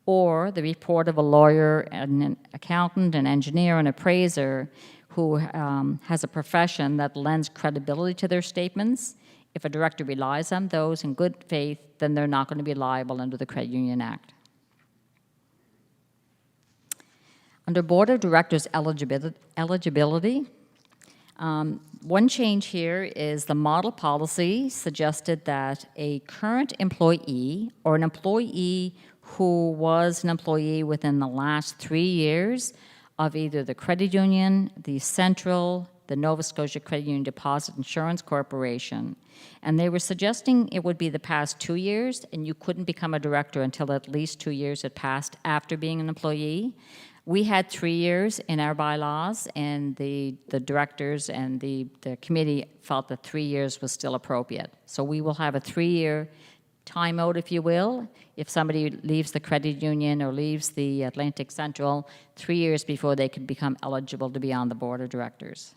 or the report of a lawyer, an accountant, an engineer, an appraiser who has a profession that lends credibility to their statements, if a director relies on those in good faith, then they're not going to be liable under the Credit Union Act. Under Board of Directors eligibility, one change here is the model policy suggested that a current employee or an employee who was an employee within the last 3 years of either the credit union, the Central, the Nova Scotia Credit Union Deposit Insurance Corporation, and they were suggesting it would be the past 2 years, and you couldn't become a director until at least 2 years had passed after being an employee. We had 3 years in our bylaws, and the directors and the committee felt that 3 years was still appropriate. So we will have a 3-year timeout, if you will. If somebody leaves the credit union or leaves the Atlantic Central, 3 years before they can become eligible to be on the board of directors.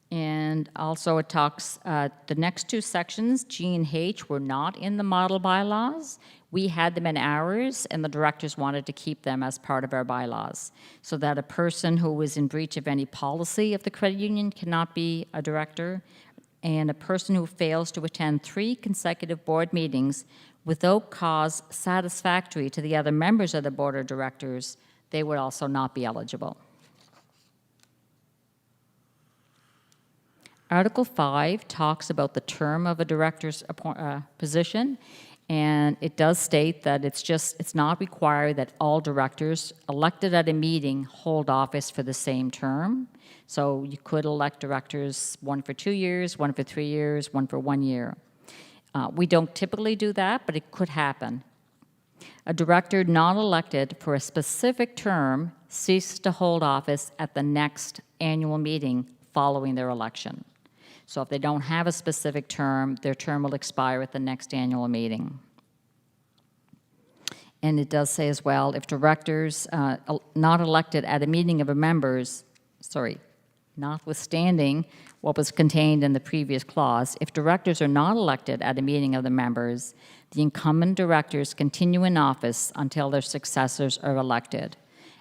And also it talks, the next two sections, G and H, were not in the model bylaws. We had them in ours, and the directors wanted to keep them as part of our bylaws, so that a person who was in breach of any policy of the credit union cannot be a director, and a person who fails to attend 3 consecutive board meetings without cause satisfactory to the other members of the board of directors, they would also not be eligible. Article 5 talks about the term of a director's position, and it does state that it's not required that all directors elected at a meeting hold office for the same term. So you could elect directors, one for 2 years, one for 3 years, one for 1 year. We don't typically do that, but it could happen. A director not elected for a specific term ceases to hold office at the next annual meeting following their election. So if they don't have a specific term, their term will expire at the next annual meeting. And it does say as well, if directors not elected at a meeting of a members, notwithstanding what was contained in the previous clause, if directors are not elected at a meeting of the members, the incumbent directors continue in office until their successors are elected.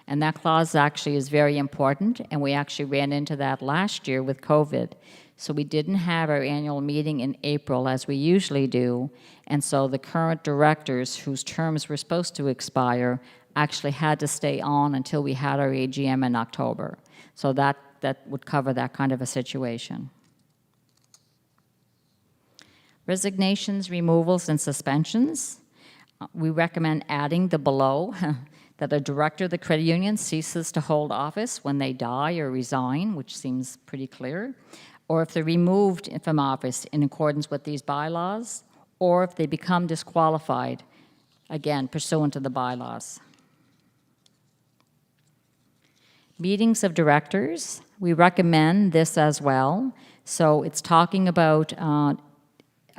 And that clause actually is very important, and we actually ran into that last year with COVID. So we didn't have our annual meeting in April as we usually do, and so the current directors whose terms were supposed to expire actually had to stay on until we had our AGM in October. So that would cover that kind of a situation. Resignations, removals, and suspensions. We recommend adding the below, that a director of the credit union ceases to hold office when they die or resign, which seems pretty clear, or if they're removed from office in accordance with these bylaws, or if they become disqualified, again, pursuant to the bylaws. Meetings of directors, we recommend this as well. So it's talking about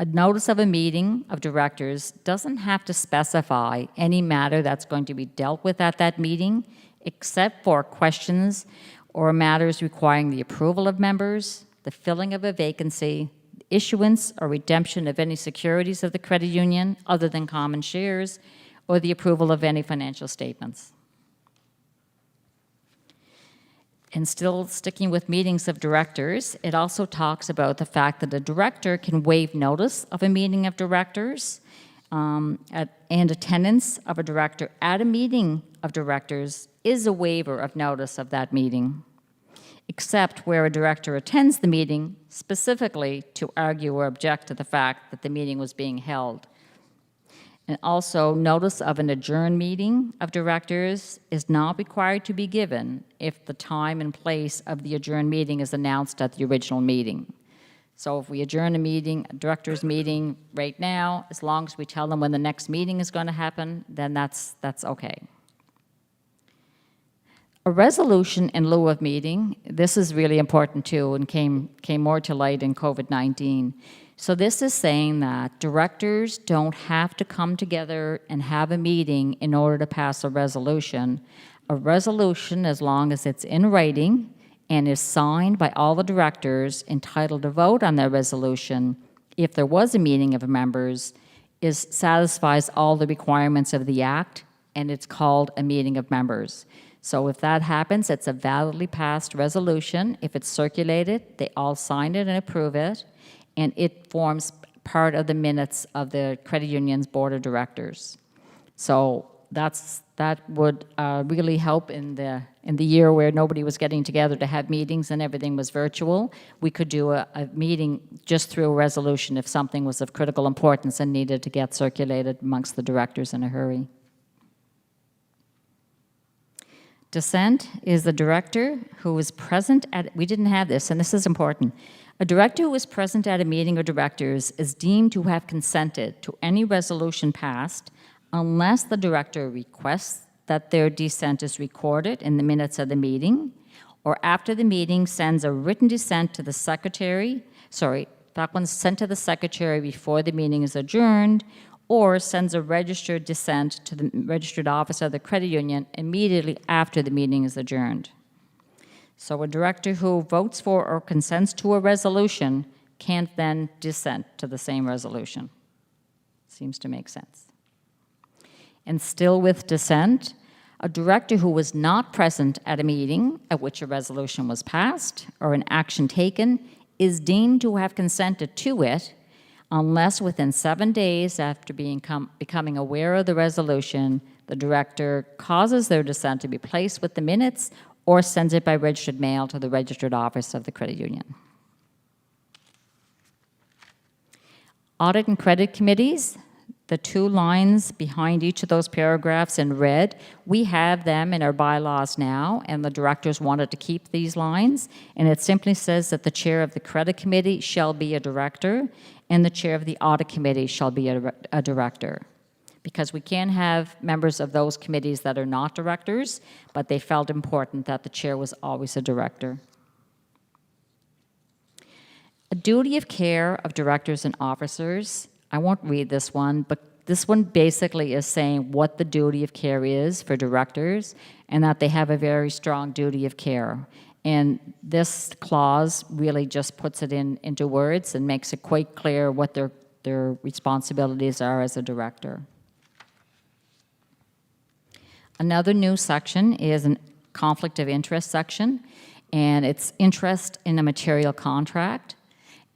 a notice of a meeting of directors doesn't have to specify any matter that's going to be dealt with at that meeting, except for questions or matters requiring the approval of members, the filling of a vacancy, issuance or redemption of any securities of the credit union other than common shares, or the approval of any financial statements. And still sticking with meetings of directors, it also talks about the fact that a director can waive notice of a meeting of directors, and attendance of a director at a meeting of directors is a waiver of notice of that meeting, except where a director attends the meeting specifically to argue or object to the fact that the meeting was being held. And also, notice of an adjourned meeting of directors is not required to be given if the time and place of the adjourned meeting is announced at the original meeting. So if we adjourn a meeting, a director's meeting right now, as long as we tell them when the next meeting is going to happen, then that's okay. A resolution in lieu of meeting, this is really important too, and came more to light in COVID-19. So this is saying that directors don't have to come together and have a meeting in order to pass a resolution. A resolution, as long as it's in writing and is signed by all the directors entitled to vote on that resolution, if there was a meeting of members, satisfies all the requirements of the Act, and it's called a meeting of members. So if that happens, it's a validly passed resolution. If it's circulated, they all sign it and approve it, and it forms part of the minutes of the credit union's board of directors. So that would really help in the year where nobody was getting together to have meetings and everything was virtual. We could do a meeting just through a resolution if something was of critical importance and needed to get circulated amongst the directors in a hurry. Dissent is the director who was present at, we didn't have this, and this is important. A director who is present at a meeting of directors is deemed to have consented to any resolution passed unless the director requests that their dissent is recorded in the minutes of the meeting, or after the meeting sends a written dissent to the That one's sent to the secretary before the meeting is adjourned, or sends a registered dissent to the registered office of the credit union immediately after the meeting is adjourned. So a director who votes for or consents to a resolution can't then dissent to the same resolution. Seems to make sense. And still with dissent, a director who was not present at a meeting at which a resolution was passed or an action taken is deemed to have consented to it unless within 7 days after becoming aware of the resolution, the director causes their dissent to be placed with the minutes or sends it by registered mail to the registered office of the credit union. Audit and credit committees, the 2 lines behind each of those paragraphs in red, we have them in our bylaws now, and the directors wanted to keep these lines, and it simply says that the chair of the credit committee shall be a director, and the chair of the audit committee shall be a director. Because we can have members of those committees that are not directors, but they felt important that the chair was always a director. A duty of care of directors and officers, I won't read this one, but this one basically is saying what the duty of care is for directors and that they have a very strong duty of care. And this clause really just puts it into words and makes it quite clear what their responsibilities are as a director. Another new section is a conflict of interest section, and it's interest in a material contract.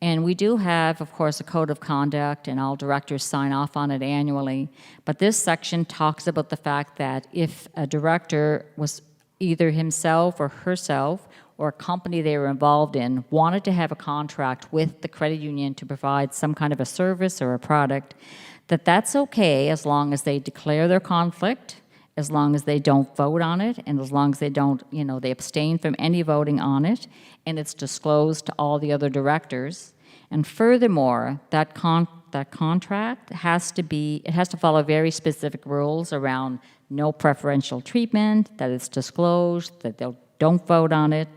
And we do have, of course, a code of conduct, and all directors sign off on it annually. But this section talks about the fact that if a director was either himself or herself or a company they were involved in wanted to have a contract with the credit union to provide some kind of a service or a product, that's okay as long as they declare their conflict, as long as they don't vote on it, and as long as they don't, they abstain from any voting on it, and it's disclosed to all the other directors. And furthermore, that contract has to follow very specific rules around no preferential treatment, that it's disclosed, that they don't vote on it,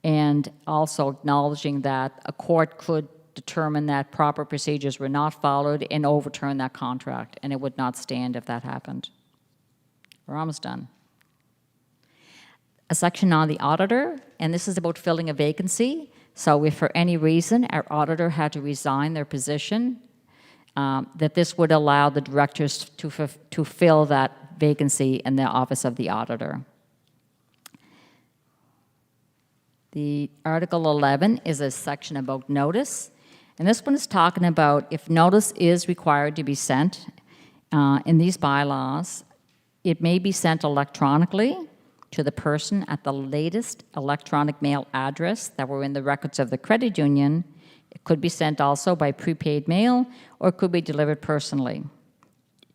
and also acknowledging that a court could determine that proper procedures were not followed and overturn that contract, and it would not stand if that happened. We're almost done. A section on the auditor, and this is about filling a vacancy. So if for any reason our auditor had to resign their position, that this would allow the directors to fill that vacancy in the office of the auditor. The Article 11 is a section about notice, and this one is talking about if notice is required to be sent in these bylaws, it may be sent electronically to the person at the latest electronic mail address that were in the records of the credit union. It could be sent also by prepaid mail, or it could be delivered personally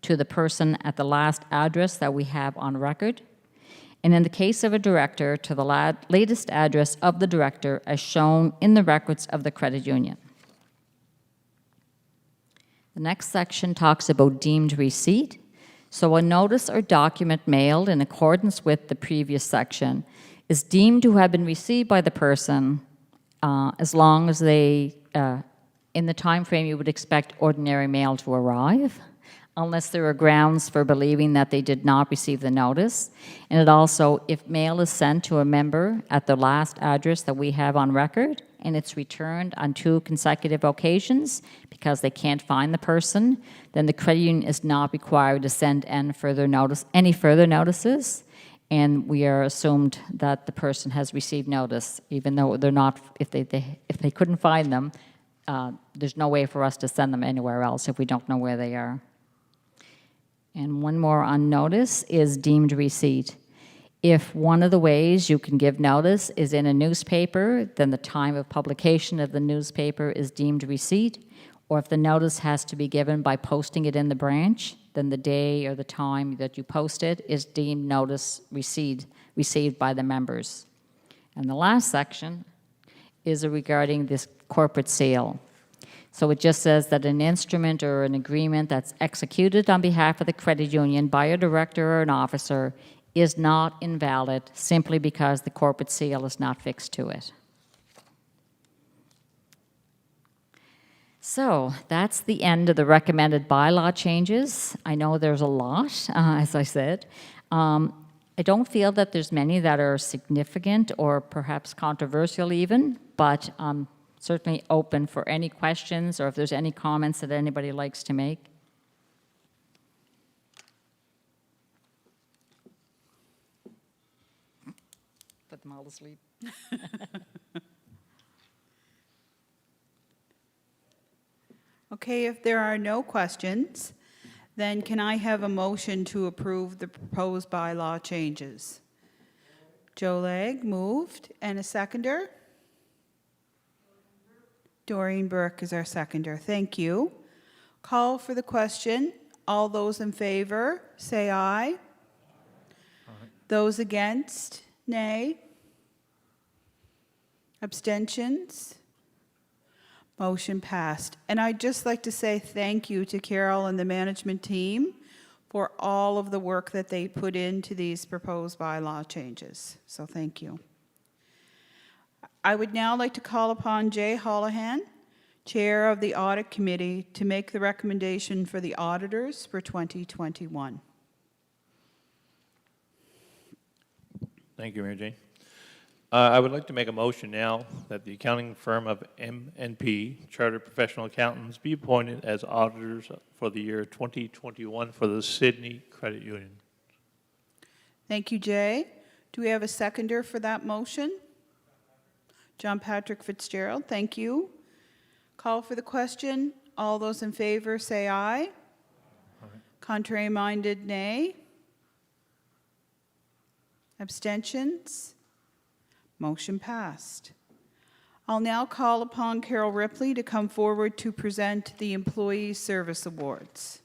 to the person at the last address that we have on record. And in the case of a director, to the latest address of the director as shown in the records of the credit union. The next section talks about deemed receipt. So a notice or document mailed in accordance with the previous section is deemed to have been received by the person as long as they, in the time frame you would expect ordinary mail to arrive, unless there are grounds for believing that they did not receive the notice. And it also, if mail is sent to a member at the last address that we have on record, and it's returned on 2 consecutive occasions because they can't find the person, then the credit union is not required to send any further notices, and we are assumed that the person has received notice, even though they're not. If they couldn't find them, there's no way for us to send them anywhere else if we don't know where they are. And one more on notice is deemed receipt. If one of the ways you can give notice is in a newspaper, then the time of publication of the newspaper is deemed receipt. Or if the notice has to be given by posting it in the branch, then the day or the time that you post it is deemed notice received by the members. And the last section is regarding this corporate seal. So it just says that an instrument or an agreement that's executed on behalf of the credit union by a director or an officer is not invalid simply because the corporate seal is not fixed to it. So that's the end of the recommended bylaw changes. I know there's a lot, as I said. I don't feel that there's many that are significant or perhaps controversial even, but I'm certainly open for any questions or if there's any comments that anybody likes to make. Put them all to sleep. Okay, if there are no questions, then can I have a motion to approve the proposed bylaw changes? Joe Legg moved, and a seconder? Doreen Burke is our seconder. Thank you. Call for the question. All those in favor, say aye. Those against, nay. Abstentions? Motion passed. And I'd just like to say thank you to Carol and the management team for all of the work that they put into these proposed bylaw changes. So thank you. I would now like to call upon Jay Holohan, Chair of the Audit Committee, to make the recommendation for the auditors for 2021. Thank you, Mary Jane. I would like to make a motion now that the accounting firm of M&P Chartered Professional Accountants be appointed as auditors for the year 2021 for the Sydney Credit Union. Thank you, Jay. Do we have a seconder for that motion? John Patrick Fitzgerald, thank you. Call for the question. All those in favor say aye. Contrary minded, nay. Abstentions? Motion passed. I'll now call upon Carol Ripley to come forward to present the Employee Service Awards.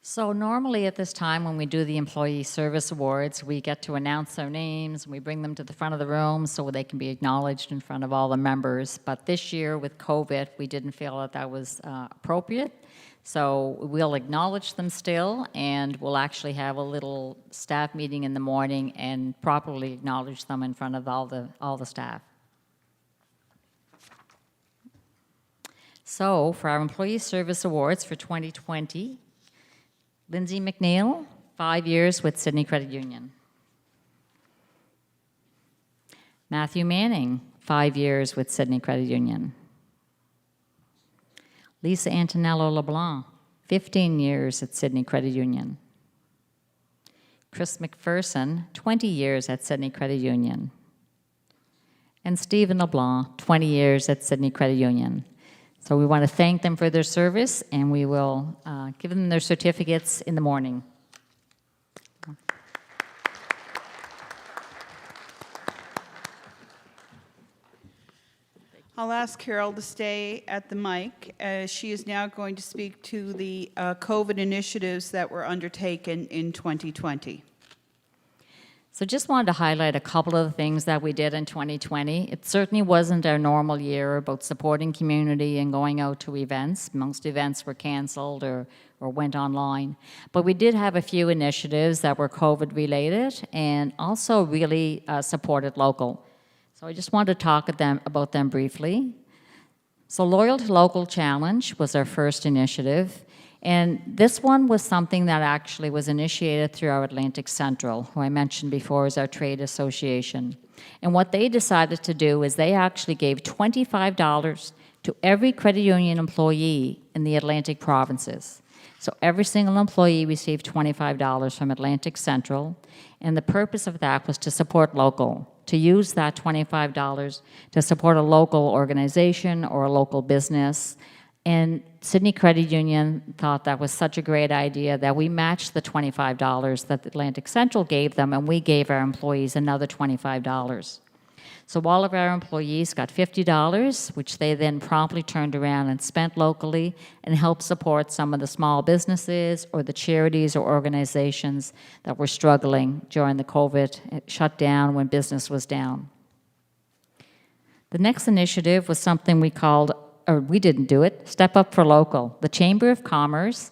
So normally at this time when we do the Employee Service Awards, we get to announce their names and we bring them to the front of the room so they can be acknowledged in front of all the members. But this year with COVID, we didn't feel that that was appropriate. So we'll acknowledge them still, and we'll actually have a little staff meeting in the morning and properly acknowledge them in front of all the staff. So for our Employee Service Awards for 2020, Lindsay McNeil, 5 years with Sydney Credit Union. Matthew Manning, 5 years with Sydney Credit Union. Lisa Antonello LeBlanc, 15 years at Sydney Credit Union. Chris McPherson, 20 years at Sydney Credit Union. And Stephen LeBlanc, 20 years at Sydney Credit Union. So we want to thank them for their service, and we will give them their certificates in the morning. I'll ask Carol to stay at the mic as she is now going to speak to the COVID initiatives that were undertaken in 2020. So just wanted to highlight a couple of the things that we did in 2020. It certainly wasn't our normal year about supporting community and going out to events. Most events were canceled or went online. But we did have a few initiatives that were COVID related and also really supported local. So I just wanted to talk about them briefly. So Loyal to Local Challenge was our first initiative. And this one was something that actually was initiated through our Atlantic Central, who I mentioned before is our trade association. And what they decided to do is they actually gave $25 to every credit union employee in the Atlantic provinces. So every single employee received $25 from Atlantic Central, and the purpose of that was to support local, to use that $25 to support a local organization or a local business. And Sydney Credit Union thought that was such a great idea that we matched the $25 that Atlantic Central gave them, and we gave our employees another $25. So all of our employees got $50, which they then promptly turned around and spent locally and helped support some of the small businesses or the charities or organizations that were struggling during the COVID shutdown when business was down. The next initiative was something we called, or we didn't do it, Step Up for Local. The Chamber of Commerce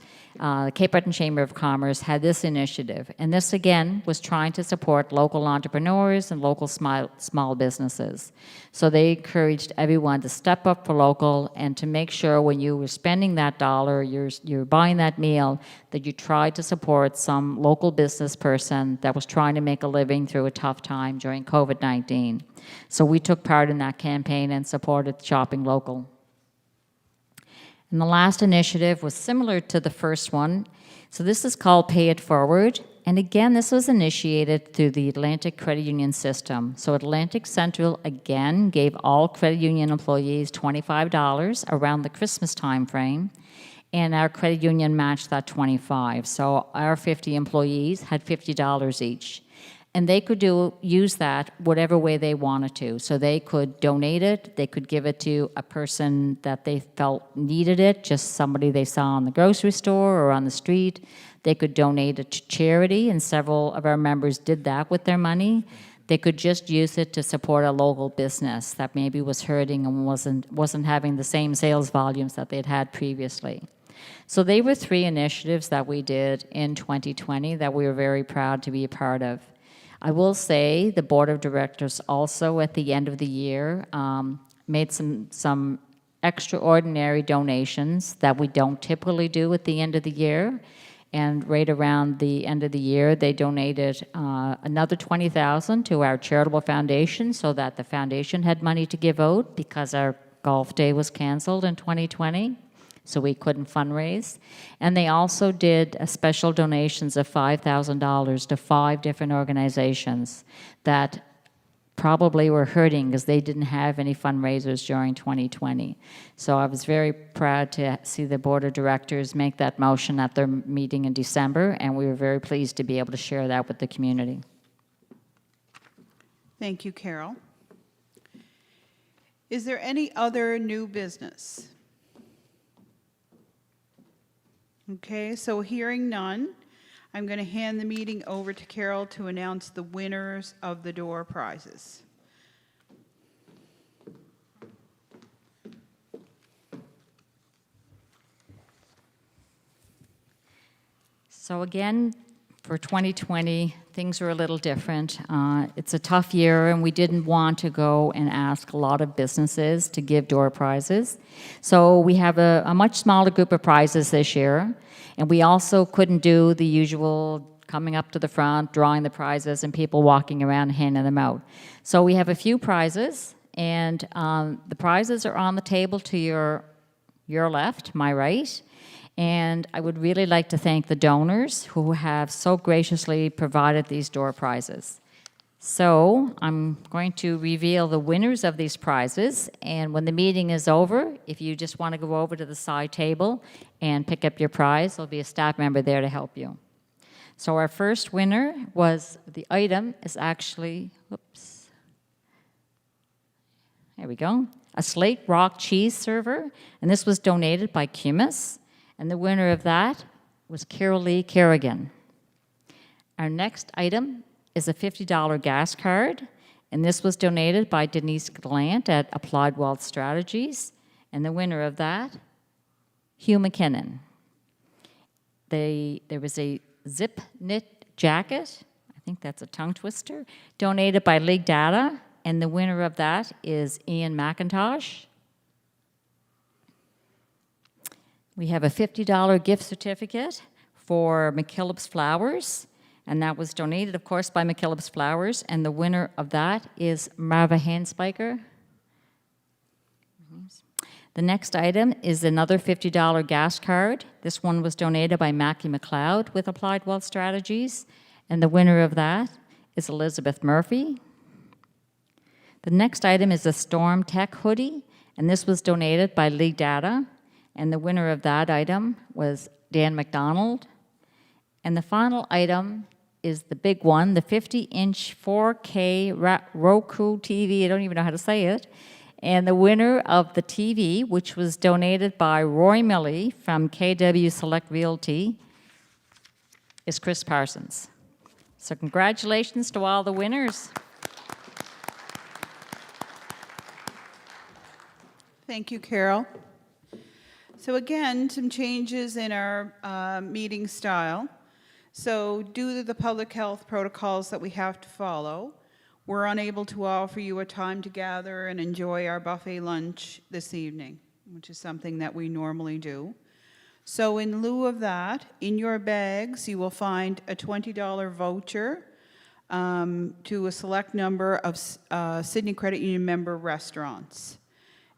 Cape Breton Chamber of Commerce had this initiative, and this again was trying to support local entrepreneurs and local small businesses. So they encouraged everyone to step up for local and to make sure when you were spending that dollar, you're buying that meal, that you tried to support some local business person that was trying to make a living through a tough time during COVID-19. So we took part in that campaign and supported shopping local. And the last initiative was similar to the first one. So this is called Pay It Forward. And again, this was initiated through the Atlantic Credit Union system. So Atlantic Central, again, gave all credit union employees $25 around the Christmas time frame. And our credit union matched that $25. So our 50 employees had $50 each. And they could use that whatever way they wanted to. So they could donate it, they could give it to a person that they felt needed it, just somebody they saw in the grocery store or on the street. They could donate it to charity, and several of our members did that with their money. They could just use it to support a local business that maybe was hurting and wasn't having the same sales volumes that they'd had previously. So they were 3 initiatives that we did in 2020 that we were very proud to be a part of. I will say the board of directors also at the end of the year made some extraordinary donations that we don't typically do at the end of the year. And right around the end of the year, they donated another $20,000 to our charitable foundation so that the foundation had money to give out because our golf day was canceled in 2020. So we couldn't fundraise. And they also did special donations of $5,000 to 5 different organizations that probably were hurting because they didn't have any fundraisers during 2020. So I was very proud to see the board of directors make that motion at their meeting in December, and we were very pleased to be able to share that with the community. Thank you, Carol. Is there any other new business? Okay, so hearing none, I'm going to hand the meeting over to Carol to announce the winners of the door prizes. So again, for 2020, things were a little different. It's a tough year, and we didn't want to go and ask a lot of businesses to give door prizes. So we have a much smaller group of prizes this year, and we also couldn't do the usual coming up to the front, drawing the prizes, and people walking around and handing them out. So we have a few prizes, and the prizes are on the table to your left, my right. And I would really like to thank the donors who have so graciously provided these door prizes. So I'm going to reveal the winners of these prizes, and when the meeting is over, if you just want to go over to the side table and pick up your prize, there'll be a staff member there to help you. So our first winner was, the item is actually, oops, there we go, a slate rock cheese server, and this was donated by Cumis. And the winner of that was Carol Lee Kerrigan. Our next item is a $50 gas card, and this was donated by Denise Gallant at Applied Wealth Strategies. And the winner of that, Hugh McKinnon. There was a zip knit jacket, I think that's a tongue twister, donated by League Data, and the winner of that is Ian McIntosh. We have a $50 gift certificate for McKillop's Flowers, and that was donated, of course, by McKillop's Flowers, and the winner of that is Marva Handspiker. The next item is another $50 gas card. This one was donated by Mackie McLeod with Applied Wealth Strategies, and the winner of that is Elizabeth Murphy. The next item is a Storm Tech hoodie, and this was donated by League Data. And the winner of that item was Dan McDonald. And the final item is the big one, the 50-inch 4K Roku TV. I don't even know how to say it. And the winner of the TV, which was donated by Roy Milley from KW Select Realty, is Chris Parsons. So congratulations to all the winners. Thank you, Carol. So again, some changes in our meeting style. So due to the public health protocols that we have to follow, we're unable to offer you a time to gather and enjoy our buffet lunch this evening, which is something that we normally do. So in lieu of that, in your bags, you will find a $20 voucher to a select number of Sydney Credit Union member restaurants.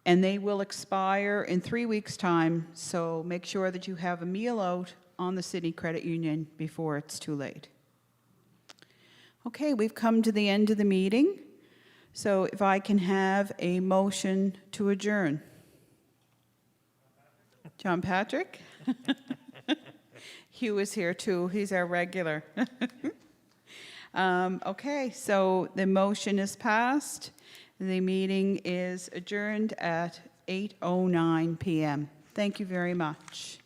And they will expire in 3 weeks' time, so make sure that you have a meal out on the Sydney Credit Union before it's too late. Okay, we've come to the end of the meeting, so if I can have a motion to adjourn. John Patrick? Hugh is here too, he's our regular. Okay, so the motion is passed. The meeting is adjourned at 8:09 p.m. Thank you very much.